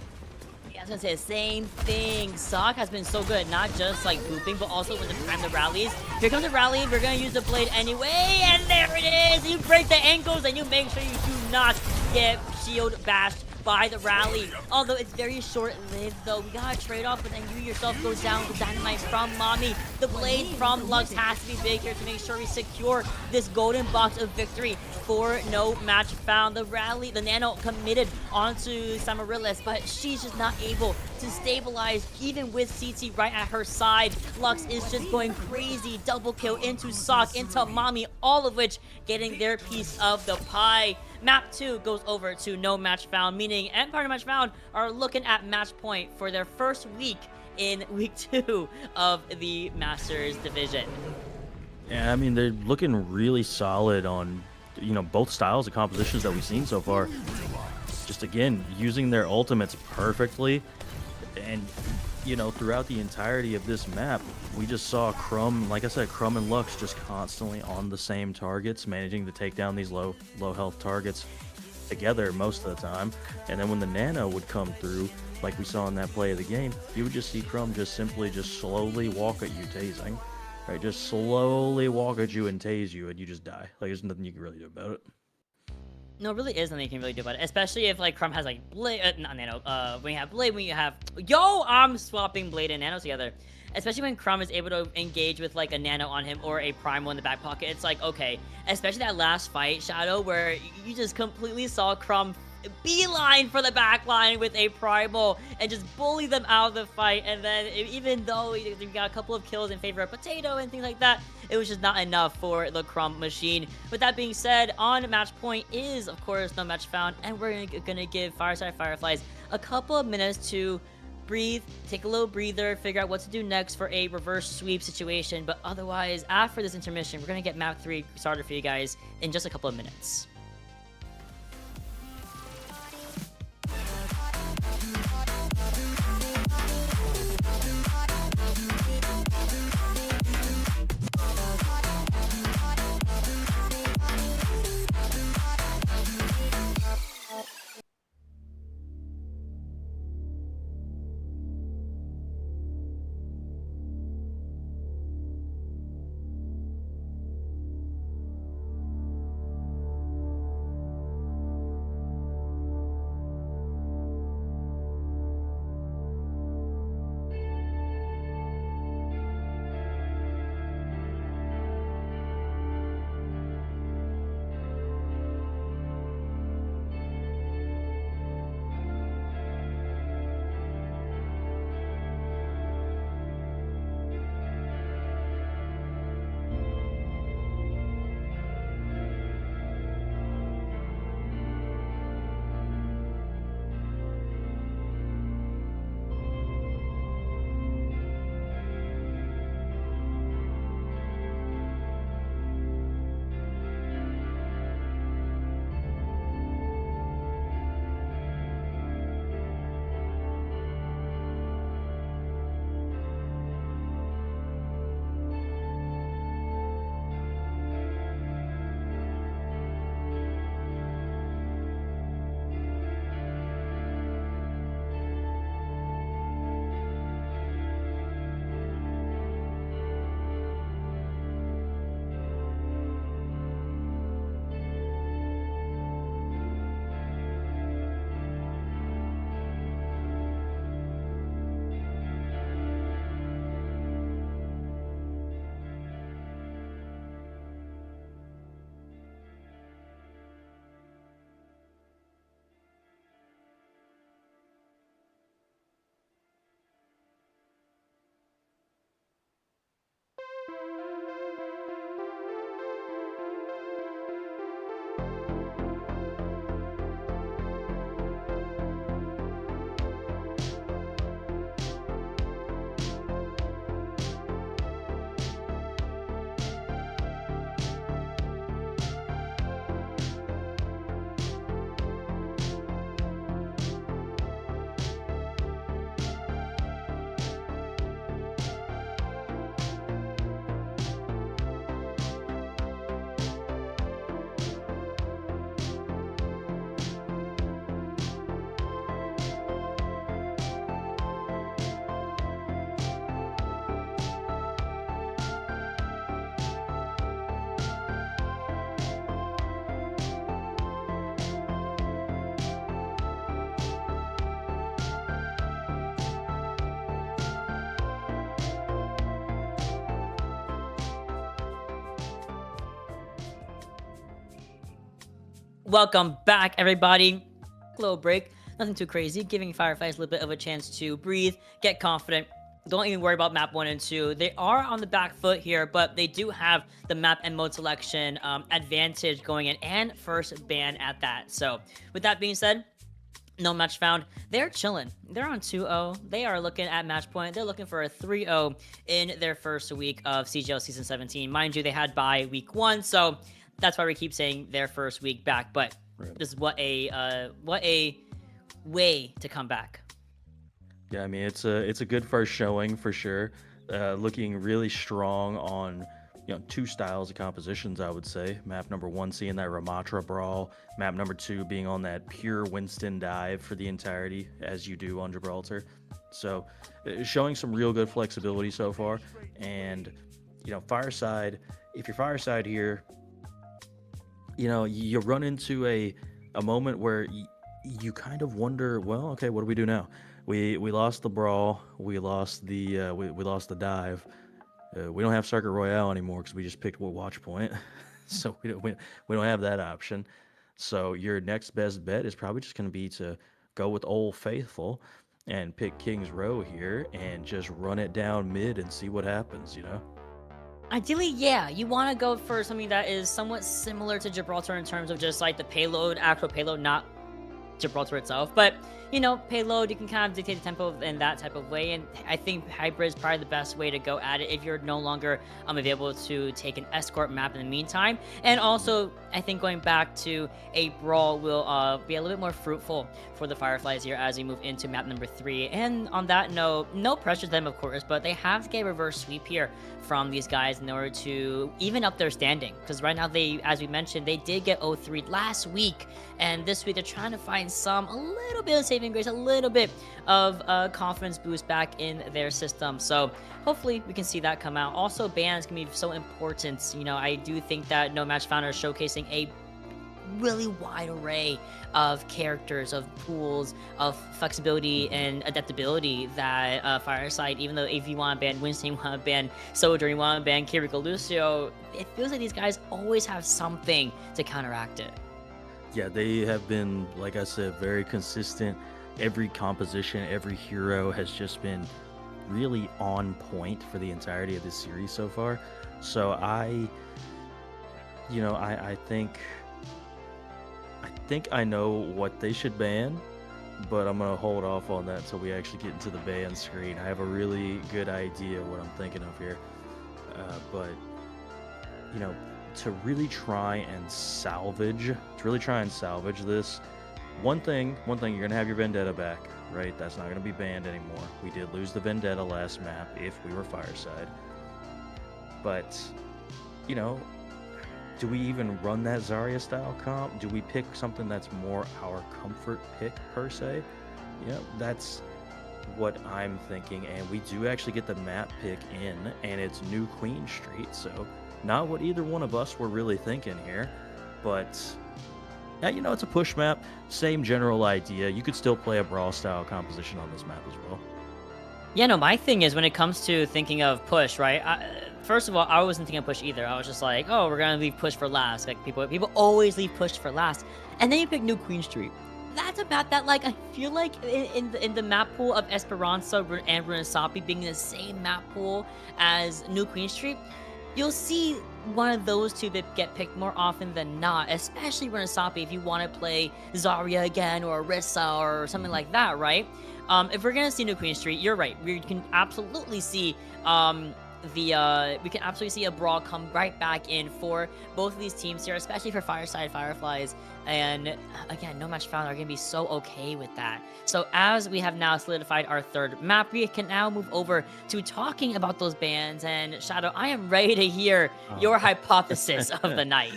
I was gonna say the same thing. Sock has been so good, not just like booping, but also when the time the rallies. Here comes the rally, we're gonna use the blade anyway, and there it is! You break the ankles and you make sure you do not get shield bashed by the rally. Although it's very short-lived though. We got a trade-off, but then you yourself goes down with dynamite from Mommy. The blade from Lux has to be big here to make sure we secure this golden box of victory for No Match Found. The rally, the nano committed onto Samarillis, but she's just not able to stabilize even with CT right at her side. Lux is just going crazy. Double kill into Sock, into Mommy, all of which getting their piece of the pie. Map 2 goes over to No Match Found, meaning Empire No Match Found are looking at match point for their first week in week 2 of the Masters division. Yeah, I mean, they're looking really solid on, you know, both styles of compositions that we've seen so far. Just again, using their ultimates perfectly. And you know, throughout the entirety of this map, we just saw Crumb, like I said, Crumb and Lux just constantly on the same targets, managing to take down these low health targets together most of the time. And then when the Nano would come through, like we saw in that play of the game, you would just see Crumb just simply just slowly walk at you tasing. Right, just slowly walk at you and tase you, and you just die. Like, there's nothing you can really do about it. No, it really is nothing you can really do about it, especially if like Crumb has like Blade, not Nano. When you have Blade, when you have I'm swapping Blade and Nano together. Especially when Crumb is able to engage with like a Nano on him or a Primal in the back pocket, it's like okay. Especially that last fight, Shadow, where you just completely saw Crumb beeline for the back line with a Primal and just bully them out of the fight. And then even though we got a couple of kills in favor of Potato and things like that, it was just not enough for the Crumb machine. With that being said, on match point is of course no match found, and we're gonna give Fireside Fireflies a couple of minutes to breathe, take a little breather, figure out what to do next for a reverse sweep situation. But otherwise, after this intermission, we're gonna get map 3 started for you guys in just a couple of minutes. Welcome back, everybody. Little break, nothing too crazy, giving Fireflies a little bit of a chance to breathe, get confident. Don't even worry about map 1 and 2. They are on the back foot here, but they do have the map and mode selection advantage going in, and first ban at that. So with that being said, no match found. They're chilling. They're on 2-0. They are looking at match point. They're looking for a 3-0 in their first week of CGL Season 17. Mind you, they had bye week 1, so that's why we keep saying their first week back. But this is what a way to come back. Yeah, I mean it's a good first showing for sure. Looking really strong on two styles of compositions, I would say. Map number 1 seeing that Ramatra brawl, map number 2 being on that pure Winston dive for the entirety, as you do on Gibraltar. So showing some real good flexibility so far. And Fireside, if you're Fireside here, you run into a moment where you kind of wonder, well, okay, what do we do now? We lost the brawl, we lost the we lost the dive. We don't have Circuit Royale anymore because we just picked Watch Point, so we don't have that option. So your next best bet is probably just going to be to go with Old Faithful and pick King's Row here and just run it down mid and see what happens. Ideally, yeah, you want to go for something that is somewhat similar to Gibraltar in terms of just like the payload, actual payload, not Gibraltar itself. But payload, you can kind of dictate the tempo in that type of way, and I think hybrid is probably the best way to go at it if you're no longer able to take an escort map in the meantime. And also, I think going back to a brawl will be a little bit more fruitful for the Fireflies here as we move into map number 3. And on that note, no pressure to them, of course, but they have to get a reverse sweep here from these guys in order to even up their standing, because right now they, as we mentioned, they did get 0-3 last week, and this week they're trying to find a little bit of saving grace, a little bit of confidence boost back in their system. So hopefully we can see that come out. Also, bans can be so important. I do think that No Match Found is showcasing a really wide array of characters, of pools, of flexibility and adaptability that Fireside, even though if you want to ban Winston, you want to ban Soldier, you want to ban Kiriko Lucio, it feels like these guys always have something to counteract it. Yeah, they have been, like I said, very consistent. Every composition, every hero has just been really on point for the entirety of this series so far. So I think I know what they should ban, but I'm gonna hold off on that until we actually get into the ban screen. I have a really good idea what I'm thinking of here, but to really try and salvage this. One thing, you're gonna have your Vendetta back, right? That's not gonna be banned anymore. We did lose the Vendetta last map if we were Fireside, but do we even run that Zarya style comp? Do we pick something that's more our comfort pick per se? That's what I'm thinking. And we do actually get the map pick in, and it's New Queen Street. So not what either one of us were really thinking here, but it's a push map. Same general idea. You could still play a brawl style composition on this map as well. Yeah, no, my thing is when it comes to thinking of push, right? First of all, I wasn't thinking of push either. I was just like, oh, we're gonna leave push for last. Like people always leave push for last, and then you pick New Queen Street. That's about that. Like I feel like in the map pool of Esperanza and Renasapi being the same map pool as New Queen Street, you'll see one of those two that get picked more often than not, especially Renasapi if you want to play Zarya again or Orisa or something like that, right? If we're gonna see New Queen Street, you're right. We can absolutely see we can absolutely see a brawl come right back in for both of these teams here, especially for Fireside Fireflies. And again, No Match Found are going to be so okay with that. So as we have now solidified our third map, we can now move over to talking about those bans. And Shadow, I am ready to hear your hypothesis of the night.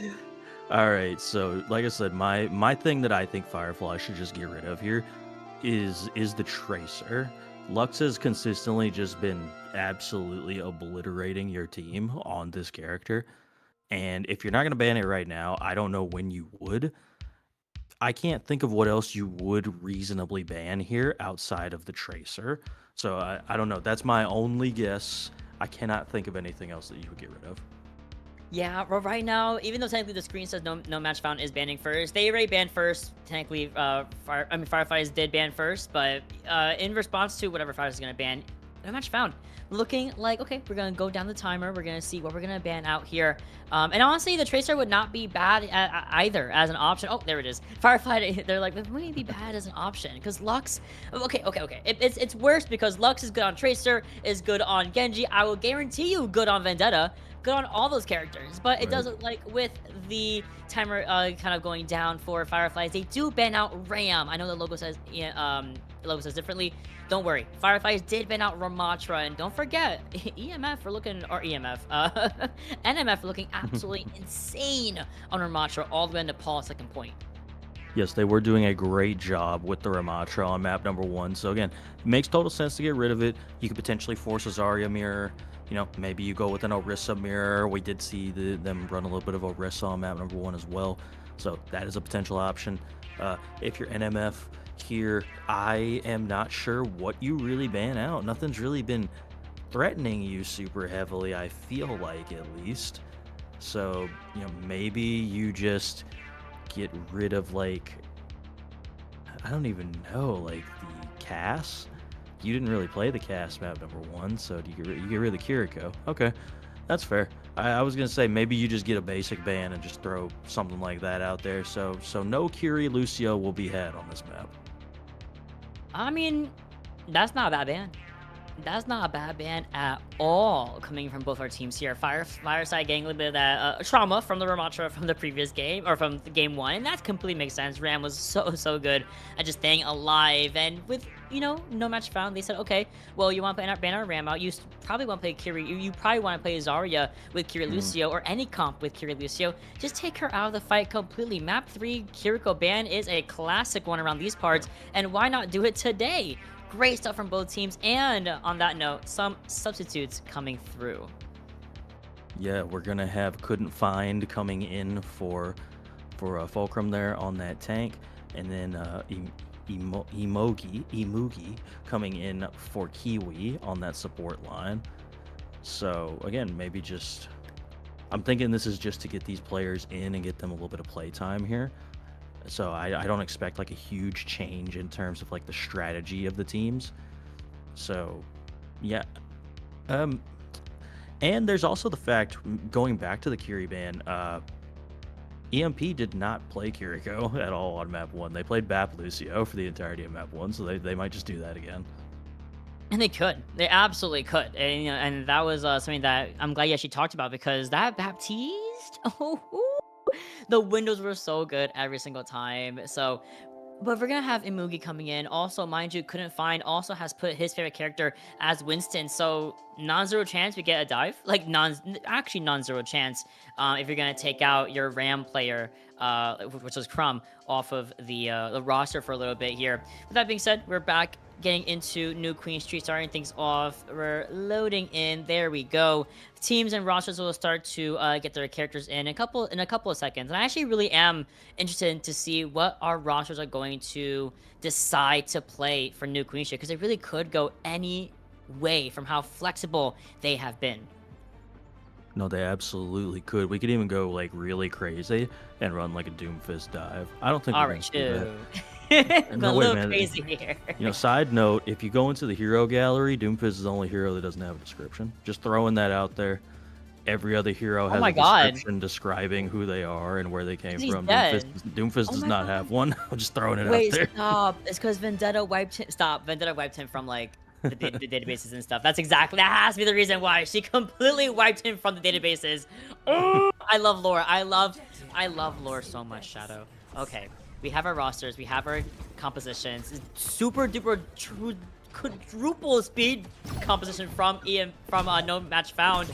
All right, so like I said, my thing that I think Firefly should just get rid of here is the Tracer. Lux has consistently just been absolutely obliterating your team on this character. And if you're not going to ban it right now, I don't know when you would. I can't think of what else you would reasonably ban here outside of the Tracer. So I don't know. That's my only guess. I cannot think of anything else that you would get rid of. Yeah, well, right now, even though technically the screen says no match found is banning first, they already banned first. Technically, Fireflies did ban first, but in response to whatever Fireflies is going to ban, no match found. Looking like, okay, we're going to go down the timer. We're going to see what we're going to ban out here. And honestly, the Tracer would not be bad either as an option. Oh, there it is. Firefly, they're like, it wouldn't be bad as an option because Lux, okay. It's worse because Lux is good on Tracer, is good on Genji. I will guarantee you good on Vendetta. Good on all those characters, but it does look like with the timer kind of going down for Fireflies, they do ban out Ram. I know the logo says Lobo says differently. Don't worry, Fireflies did ban out Ramatra, and don't forget, EMF for looking, or EMF, NMF for looking absolutely insane on Ramatra all the way into Paul's second point. Yes, they were doing a great job with the Ramatra on map number 1. So again, it makes total sense to get rid of it. You could potentially force a Zarya mirror. You know, maybe you go with an Orisa mirror. We did see them run a little bit of Orisa on map number 1 as well. So that is a potential option. If you're NMF here, I am not sure what you really ban out. Nothing's really been threatening you super heavily, I feel like, at least. So, you know, maybe you just get rid of, like, I don't even know, like the Cass. You didn't really play the Cass map number 1, so you get rid of Kiriko. Okay, that's fair. I was gonna say maybe you just get a basic ban and just throw something like that out there. So no Kiri Lucio will be had on this map. I mean, that's not a bad ban. That's not a bad ban at all, coming from both our teams here. Fireside getting a little bit of that trauma from the Ramatra from the previous game, or from the game 1, and that completely makes sense. Ram was so good at just staying alive, and with, you know, no match found, they said, okay, well, you want to ban our Ram out, you probably want to play Kiri, you probably want to play Zarya with Kiri Lucio, or any comp with Kiri Lucio, just take her out of the fight completely. Map 3 Kiriko ban is a classic one around these parts, and why not do it today? Great stuff from both teams, and on that note, some substitutes coming through. Yeah, we're gonna have Couldn't Find coming in for Fulcrum there on that tank, and then Imugi coming in for Kiwi on that support line. So again, maybe just, I'm thinking this is just to get these players in and get them a little bit of play time here. So I don't expect like a huge change in terms of like the strategy of the teams. So yeah. And there's also the fact, going back to the Kiri ban, EMP did not play Kiriko at all on map 1. They played Bap Lucio for the entirety of map 1, so they might just do that again. And they could. They absolutely could. And, you know, and that was something that I'm glad you actually talked about, because that Baptiste, the windows were so good every single time. So, but we're gonna have Imugi coming in. Also, mind you, Couldn't Find also has put his favorite character as Winston. So non-zero chance we get a dive. Like non-zero chance if you're gonna take out your Ram player, which was Crumb, off of the roster for a little bit here. With that being said, we're back getting into New Queen Street, starting things off. We're loading in. There we go. Teams and rosters will start to get their characters in a couple of seconds. And I actually really am interested to see what our rosters are going to decide to play for New Queen Street, because it really could go any way from how flexible they have been. No, they absolutely could. We could even go like really crazy and run like a Doomfist dive. I don't think All we're right, gonna do that. a little crazy here. You know, side note, if you go into the hero gallery, Doomfist is the only hero that doesn't have a description. Just throwing that out there. Every other hero has a description describing who they are and where they came from. Doomfist does not have one. I'm just throwing it out there. Wait, stop. It's because Vendetta wiped him. Stop. Vendetta wiped him from like the databases and stuff. That has to be the reason why she completely wiped him from the databases. Oh, I love lore. I love lore so much, Shadow. Okay. We have our rosters, we have our compositions. Super duper quadruple speed composition from No Match Found.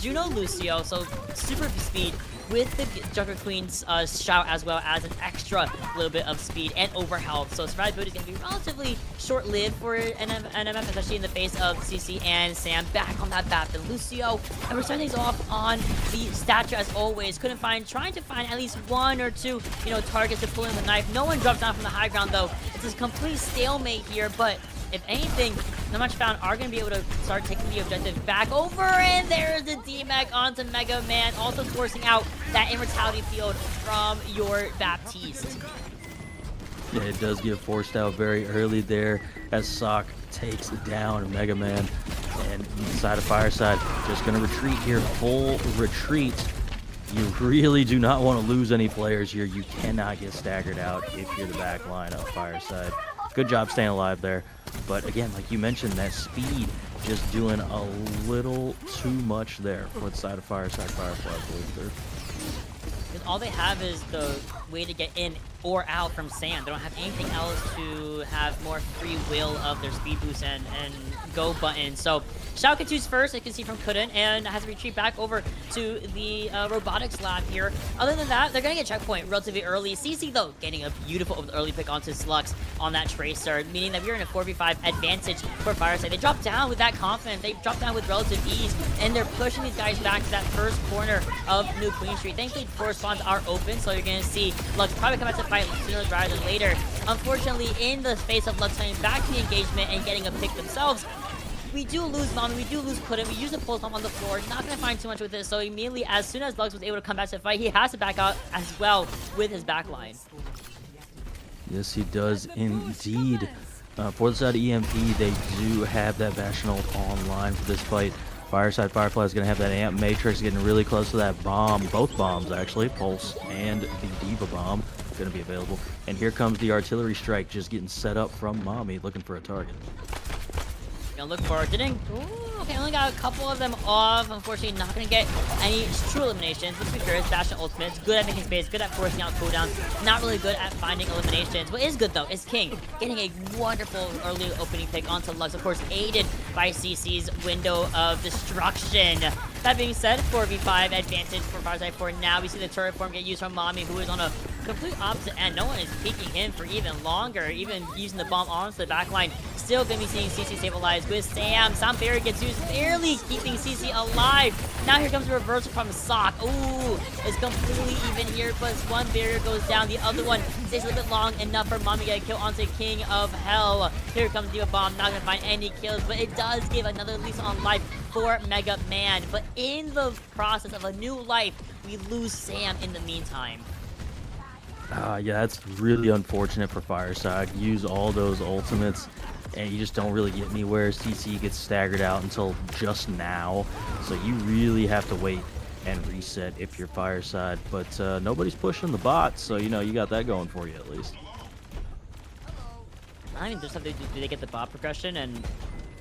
Juno Lucio, so super speed with the Joker Queen's shout, as well as an extra little bit of speed and overhealth. So survivability is going to be relatively short-lived for NMF, especially in the face of CC and Sam back on that BAP than Lucio. And we're starting things off on the statue as always. Trying to find at least one or two, targets to pull in the knife. No one drops down from the high ground though. It's a complete stalemate here, but if anything, No Match Found are going to be able to start taking the objective back over, and there's the D-Mech onto Mega Man, also forcing out that immortality field from your Baptiste. Yeah, it does get forced out very early there as Sock takes down Mega Man, and inside of Fireside, just going to retreat here, full retreat. You really do not want to lose any players here. You cannot get staggered out if you're the back line of Fireside. Good job staying alive there. But again, like you mentioned, that speed just doing a little too much there for the side of Fireside Fireflies. Because all they have is the way to get in or out from Sam. They don't have anything else to have more free will of their speed boost and go button. So Shao can choose first, as you can see from Couldn't, and has to retreat back over to the robotics lab here. Other than that, they're going to get checkpoint relatively early. CC, though, getting a beautiful early pick onto Slux on that Tracer, meaning that we're in a 4v5 advantage for Fireside. They drop down with that confidence. They drop down with relative ease, and they're pushing these guys back to that first corner of New Queen Street. Thankfully, 4 spawns are open, so you're going to see Lux probably come out to fight sooner rather than later. Unfortunately, in the face of Lux coming back to the engagement and getting a pick themselves, we do lose Mommy, we do lose Couldn't, we use the pulse bomb on the floor, not going to find too much with this, so immediately, as soon as Lux was able to come back to the fight, he has to back out as well with his backline. Yes, he does indeed. For the side of EMP, they do have that Bastion ult online for this fight. Fireside Firefly is going to have that Amp Matrix getting really close to that bomb. Both bombs, actually. Pulse and the Diva bomb going to be available. And here comes the artillery strike just getting set up from Mommy, looking for a target. Gonna look for it. Didn't. Ooh, okay, only got a couple of them off. Unfortunately, not gonna get any true eliminations. Let's be fair, it's Bastion ultimate. It's good at making space, good at forcing out cooldowns. Not really good at finding eliminations. What is good though is King getting a wonderful early opening pick onto Lux. Of course, aided by CC's window of destruction. That being said, 4v5 advantage for Fireside for now. We see the turret form get used from Mommy, who is on a complete opposite end. No one is peeking him for even longer, even using the bomb onto the backline. Still gonna be seeing CC stabilized with Sam. Some barrier gets used, barely keeping CC alive. Now here comes a reversal from Sock. Ooh, it's completely even here, but one barrier goes down. The other one stays a little bit long enough for Mommy to get a kill onto King of Hell. Here comes Diva Bomb, not gonna find any kills, but it does give another lease on life for Mega Man. But in the process of a new life, we lose Sam in the meantime. Yeah, that's really unfortunate for Fireside. Use all those ultimates, and you just don't really get anywhere. CC gets staggered out until just now, so you really have to wait and reset if you're Fireside. But nobody's pushing the bot, so you know you got that going for you at least. I mean, just have to do they get the bot progression and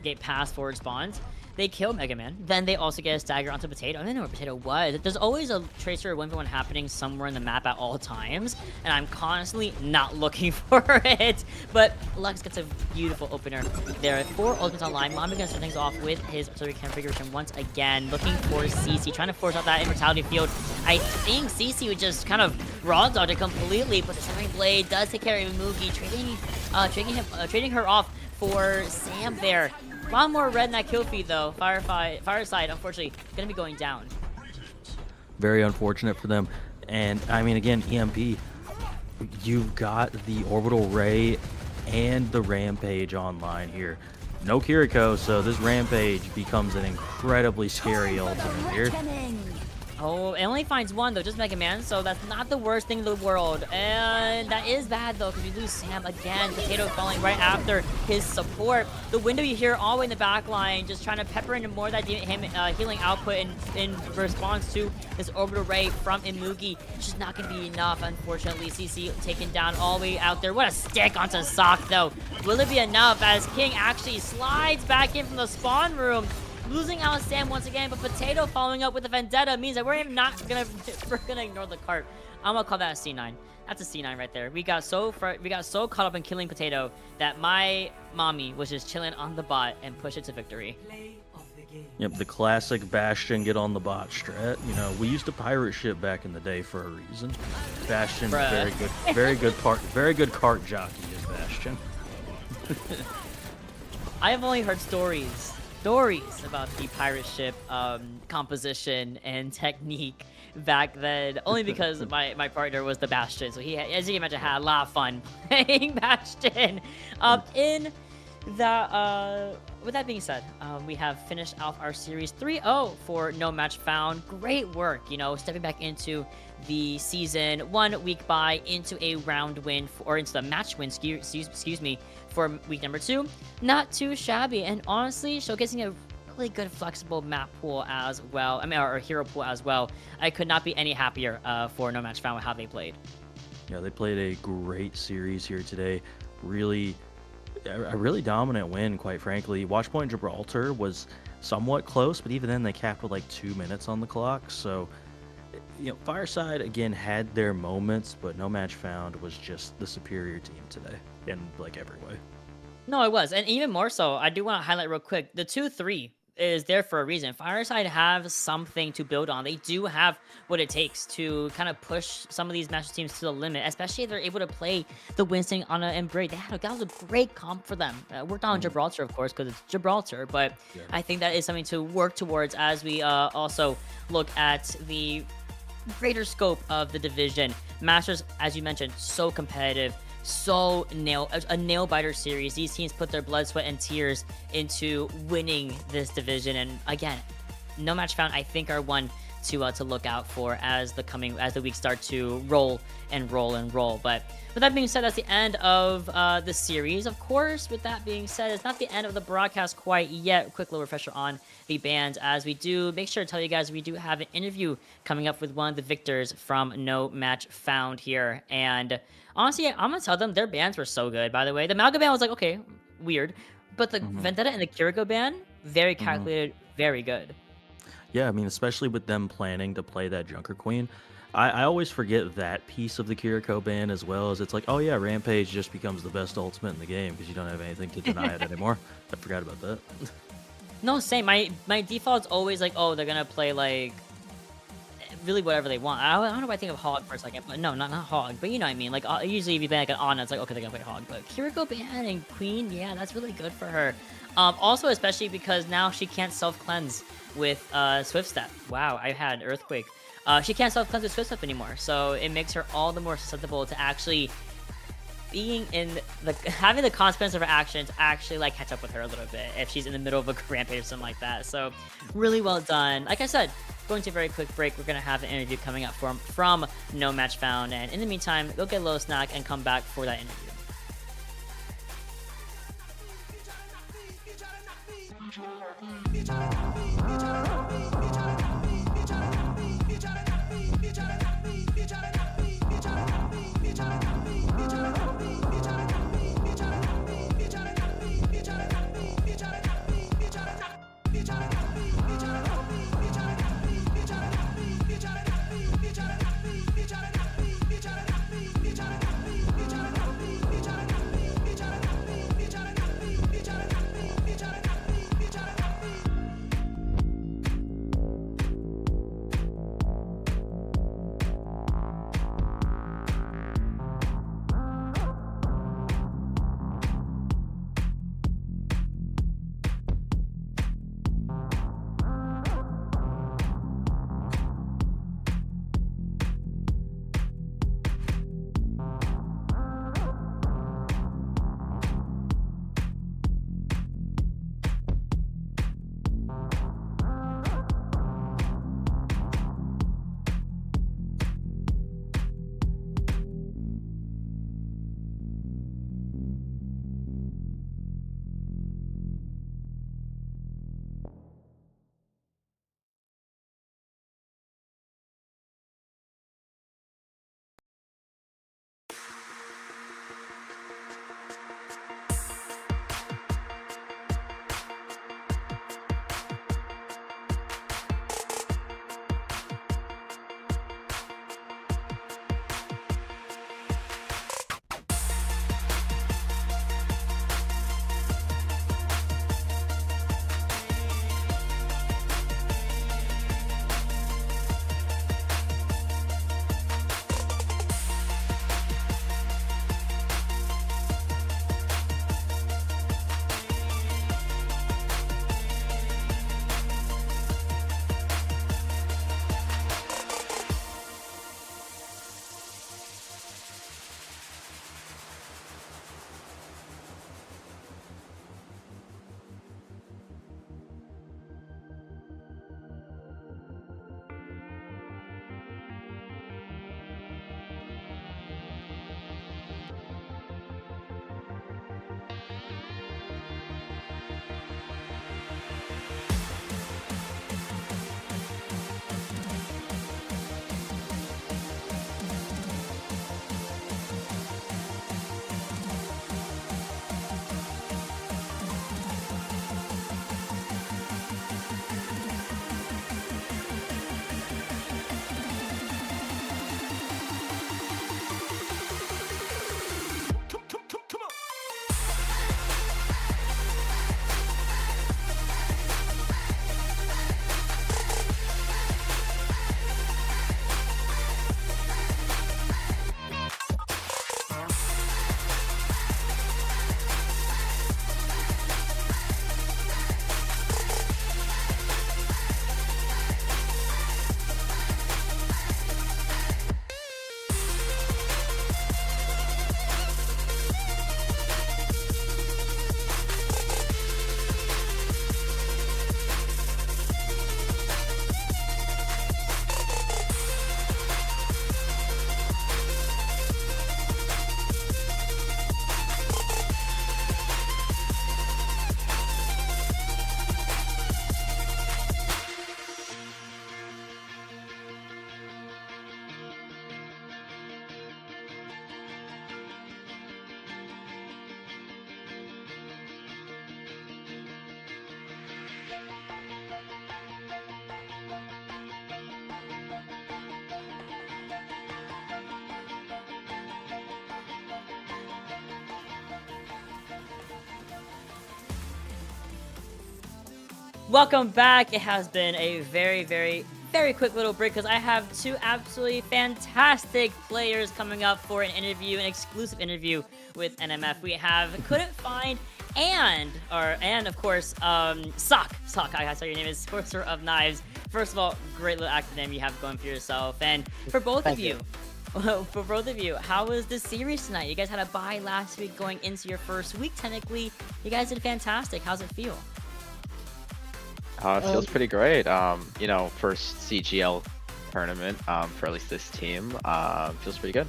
get past forward spawns. They kill Mega Man. Then they also get a stagger onto Potato. I didn't know where Potato was. There's always a Tracer 1v1 happening somewhere in the map at all times, and I'm constantly not looking for it. But Lux gets a beautiful opener. There are 4 ultimates online. Mommy gonna start things off with his artillery configuration once again, looking for CC, trying to force out that immortality field. I think CC would just kind of raw dodge it completely, but the Severing Blade does take care of Mugi, trading her off for Sam there. A lot more red in that kill feed though. Fireside, unfortunately, gonna be going down. Very unfortunate for them. And I mean, again, EMP, you've got the Orbital Ray and the Rampage online here. No Kiriko, so this Rampage becomes an incredibly scary ultimate here. Oh, it only finds one though, just Mega Man, so that's not the worst thing in the world. And that is bad though, because we lose Sam again. Potato falling right after his support. The window you hear all the way in the back line, just trying to pepper into more of that healing output in response to this orbital ray from Imugi. It's just not going to be enough, unfortunately. CC taken down all the way out there. What a stick onto Sock though. Will it be enough as King actually slides back in from the spawn room? Losing out Sam once again, but Potato following up with a vendetta means that we're gonna ignore the cart. I'm gonna call that a C9. That's a C9 right there. We got so caught up in killing Potato that my Mommy was just chilling on the bot and push it to victory. Yep, the classic Bastion get on the bot strat. You know, we used to pirate ship back in the day for a reason. Bastion, very good cart jockey is Bastion. I have only heard stories about the pirate ship composition and technique back then, only because my partner was the Bastion, so he, as you can imagine, had a lot of fun playing Bastion. With that being said, we have finished off our series 3-0 for No Match Found. Great work, you know, stepping back into the season 1 week bye into a round win, or into the match win, excuse me, for week number 2. Not too shabby, and honestly, showcasing a really good flexible map pool as well. I mean, or hero pool as well. I could not be any happier for No Match Found with how they played. Yeah, they played a great series here today. Really, a really dominant win, quite frankly. Watchpoint Gibraltar was somewhat close, but even then they capped with like 2 minutes on the clock. So Fireside again had their moments, but No Match Found was just the superior team today in like every way. No, it was. And even more so, I do want to highlight real quick the 2-3 is there for a reason. Fireside have something to build on. They do have what it takes to kind of push some of these Master teams to the limit, especially if they're able to play the Winston, Ana, and Braid. That was a great comp for them. Worked on Gibraltar, of course, because it's Gibraltar, but I think that is something to work towards as we also look at the greater scope of the division. Masters, as you mentioned, so competitive. So a nail biter series. These teams put their blood, sweat, and tears into winning this division. And again, No Match Found, I think, are one to look out for as the weeks start to roll. But with that being said, that's the end of the series. Of course, with that being said, it's not the end of the broadcast quite yet. Quick little refresher on the bands as we do. Make sure to tell you guys we do have an interview coming up with one of the victors from No Match Found here. And honestly, I'm gonna tell them their bands were so good. By the way, the Malga band was like, okay, weird, but the Vendetta and the Kiriko band, very calculated, very good. Yeah, I mean, especially with them planning to play that Junker Queen. I always forget that piece of the Kiriko ban as well, as it's like, oh yeah, Rampage just becomes the best ultimate in the game because you don't have anything to deny it anymore. I forgot about that. No, same. My default's always like, oh, they're gonna play like really whatever they want. I don't know why I think of Hog for a second, but no, not Hog, but you know what I mean. Like usually if you play like an Ana, it's like, okay, they're gonna play Hog, but Kiriko ban and Queen, yeah, that's really good for her. Also, especially because now she can't self-cleanse with Swift Step. Wow, I had Earthquake. She can't self-cleanse with Swift Step anymore, so it makes her all the more susceptible to actually being in having the consequence of her actions actually like catch up with her a little bit if she's in the middle of a rampage or something like that. So really well done. Like I said, going to a very quick break. We're gonna have an interview coming up from No Match Found, and in the meantime, go get a little snack and come back for that interview. Welcome back. It has been a very, very, very quick little break because I have two absolutely fantastic players coming up for an interview, an exclusive interview with NMF. We have Couldn't Find and of course, Sock. I saw your name is Sorcerer of Knives. First of all, great little acronym you have going for yourself. And for both of you, how was the series tonight? You guys had a bye last week going into your first week, technically. You guys did fantastic. How's it feel? It feels pretty great. You know, first CGL tournament for at least this team. Feels pretty good.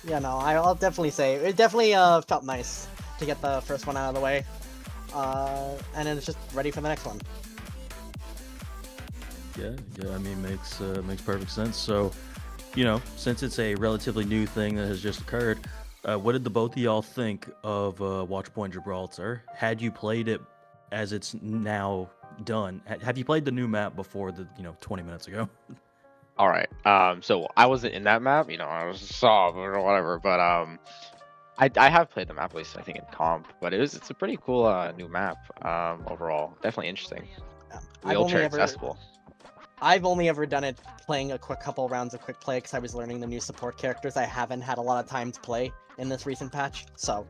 Yeah, no, I'll definitely say it definitely felt nice to get the first one out of the way, and then it's just ready for the next one. Yeah. I mean, makes perfect sense. So, you know, since it's a relatively new thing that has just occurred, what did the both of y'all think of Watchpoint Gibraltar? Had you played it as it's now done? Have you played the new map before the 20 minutes ago? All right. So I wasn't in that map. You know, I was a sub or whatever. But I have played the map, at least I think in comp. But it's a pretty cool new map. Overall, definitely interesting. Wheelchair accessible. I've only ever done it playing a couple rounds of quick play because I was learning the new support characters. I haven't had a lot of time to play in this recent patch, so.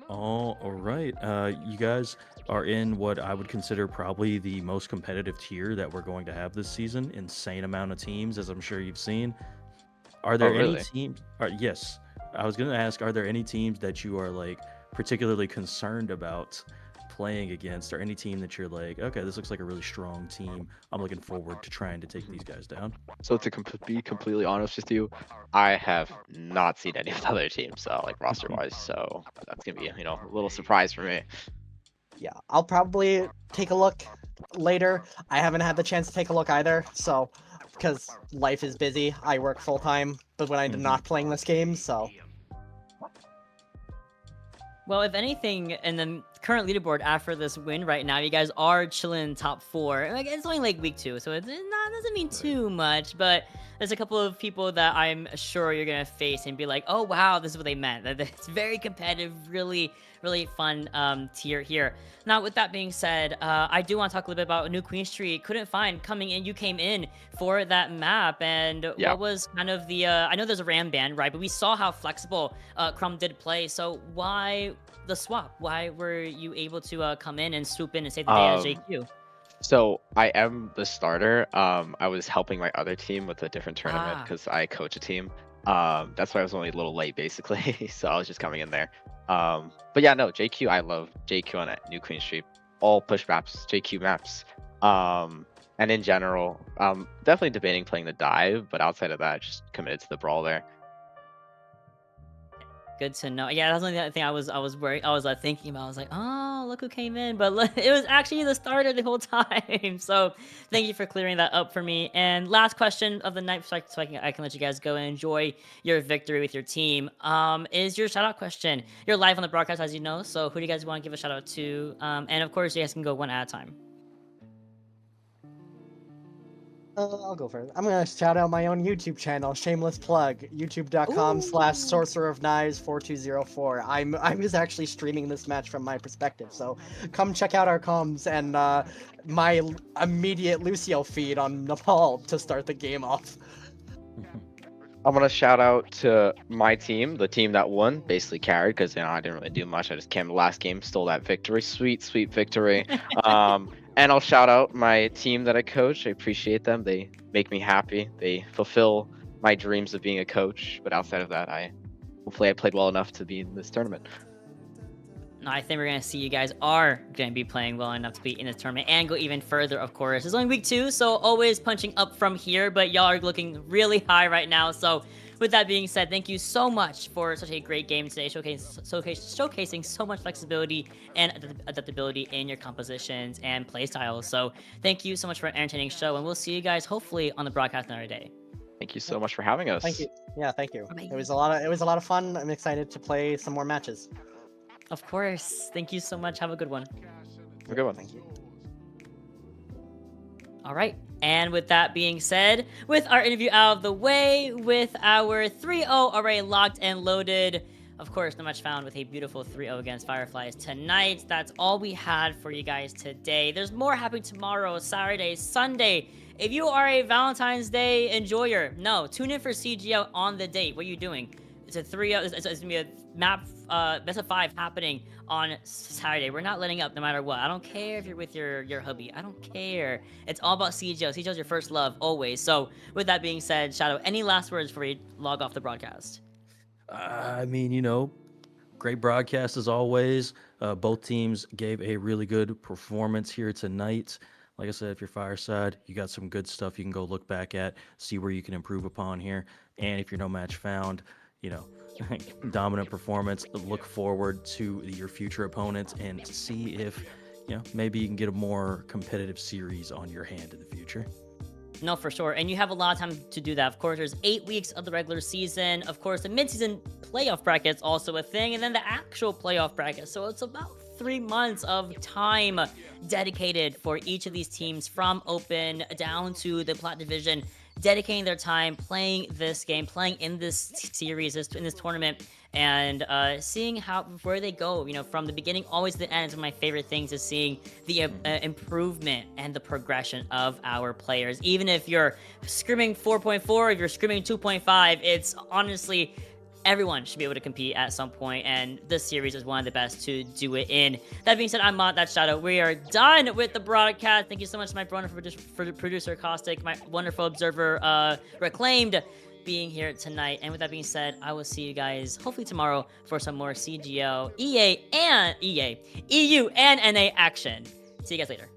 All right. You guys are in what I would consider probably the most competitive tier that we're going to have this season. Insane amount of teams, as I'm sure you've seen. Are there any teams? Yes. I was going to ask, are there any teams that you are like particularly concerned about playing against, or any team that you're like, okay, this looks like a really strong team, I'm looking forward to trying to take these guys down? So to be completely honest with you, I have not seen any of the other teams, like roster wise. So that's gonna be a little surprise for me. Yeah, I'll probably take a look later. I haven't had the chance to take a look either, so because life is busy, I work full time, but when I'm not playing this game, so. Well, if anything, in the current leaderboard after this win right now, you guys are chilling top 4. Like, it's only like week 2, so it doesn't mean too much, but there's a couple of people that I'm sure you're gonna face and be like, oh wow, this is what they meant. It's very competitive, really, really fun tier here. Now, with that being said, I do want to talk a little bit about New Queen Street. Couldn't Find coming in. You came in for that map, and what was kind of the? I know there's a RAM ban, right? But we saw how flexible Crumb did play. So why the swap? Why were you able to come in and swoop in and save the day as JQ? So I am the starter. I was helping my other team with a different tournament because I coach a team. That's why I was only a little late, basically. So I was just coming in there. But yeah, no, JQ, I love JQ on New Queen Street. All push maps, JQ maps. And in general, definitely debating playing the dive, but outside of that, just committed to the brawl there. Good to know. Yeah, that's the only thing I was worried. I was thinking about. I was like, oh, look who came in, but look, it was actually the starter the whole time. So thank you for clearing that up for me. And last question of the night, so I can let you guys go and enjoy your victory with your team. Is your shout out question? You're live on the broadcast, as you know. So who do you guys want to give a shout out to? And of course, you guys can go one at a time. I'll go first. I'm gonna shout out my own YouTube channel, shameless plug, youtube.com/sorcererofknives4204. I was actually streaming this match from my perspective, so come check out our comms and my immediate Lucio feed on Nepal to start the game off. I'm gonna shout out to my team, the team that won, basically carried, because I didn't really do much. I just came to the last game, stole that victory, sweet victory. And I'll shout out my team that I coach. I appreciate them. They make me happy. They fulfill my dreams of being a coach. But outside of that, hopefully I played well enough to be in this tournament. I think we're going to see you guys are going to be playing well enough to be in this tournament and go even further, of course. It's only week 2, so always punching up from here, but y'all are looking really high right now. So with that being said, thank you so much for such a great game today, showcasing so much flexibility and adaptability in your compositions and playstyles. So thank you so much for an entertaining show, and we'll see you guys hopefully on the broadcast another day. Thank you so much for having us. Thank you. Yeah, thank you. It was a lot of fun. I'm excited to play some more matches. Of course. Thank you so much. Have a good one. Have a good one. Thank you. All right. And with that being said, with our interview out of the way, with our 3-0 already locked and loaded, of course, no match found with a beautiful 3-0 against Fireflies tonight. That's all we had for you guys today. There's more happening tomorrow, Saturday, Sunday. If you are a Valentine's Day enjoyer, no, tune in for CGL on the date. What are you doing? It's a 3-0. It's gonna be a map best of 5 happening on Saturday. We're not letting up no matter what. I don't care if you're with your hubby. I don't care. It's all about CGL. CGL is your first love always. So with that being said, Shadow, any last words before you log off the broadcast? I mean, great broadcast as always. Both teams gave a really good performance here tonight. Like I said, if you're Fireside, you got some good stuff you can go look back at, see where you can improve upon here. And if you're no match found, dominant performance. Look forward to your future opponents and see if, maybe you can get a more competitive series on your hand in the future. No, for sure. And you have a lot of time to do that. Of course, there's 8 weeks of the regular season. Of course, the mid-season playoff bracket's also a thing. And then the actual playoff bracket. So it's about 3 months of time dedicated for each of these teams from Open down to the Plat Division, dedicating their time playing this game, playing in this series, in this tournament, and seeing where they go, from the beginning always to the end. One of my favorite things is seeing the improvement and the progression of our players. Even if you're screaming 4.4, if you're screaming 2.5, it's honestly, everyone should be able to compete at some point, and this series is one of the best to do it in. That being said, I'm Mont, that's Shadow. We are done with the broadcast. Thank you so much to my producer Caustic, my wonderful observer Reclaimed, being here tonight. And with that being said, I will see you guys hopefully tomorrow for some more CGL, EU, and NA action. See you guys later.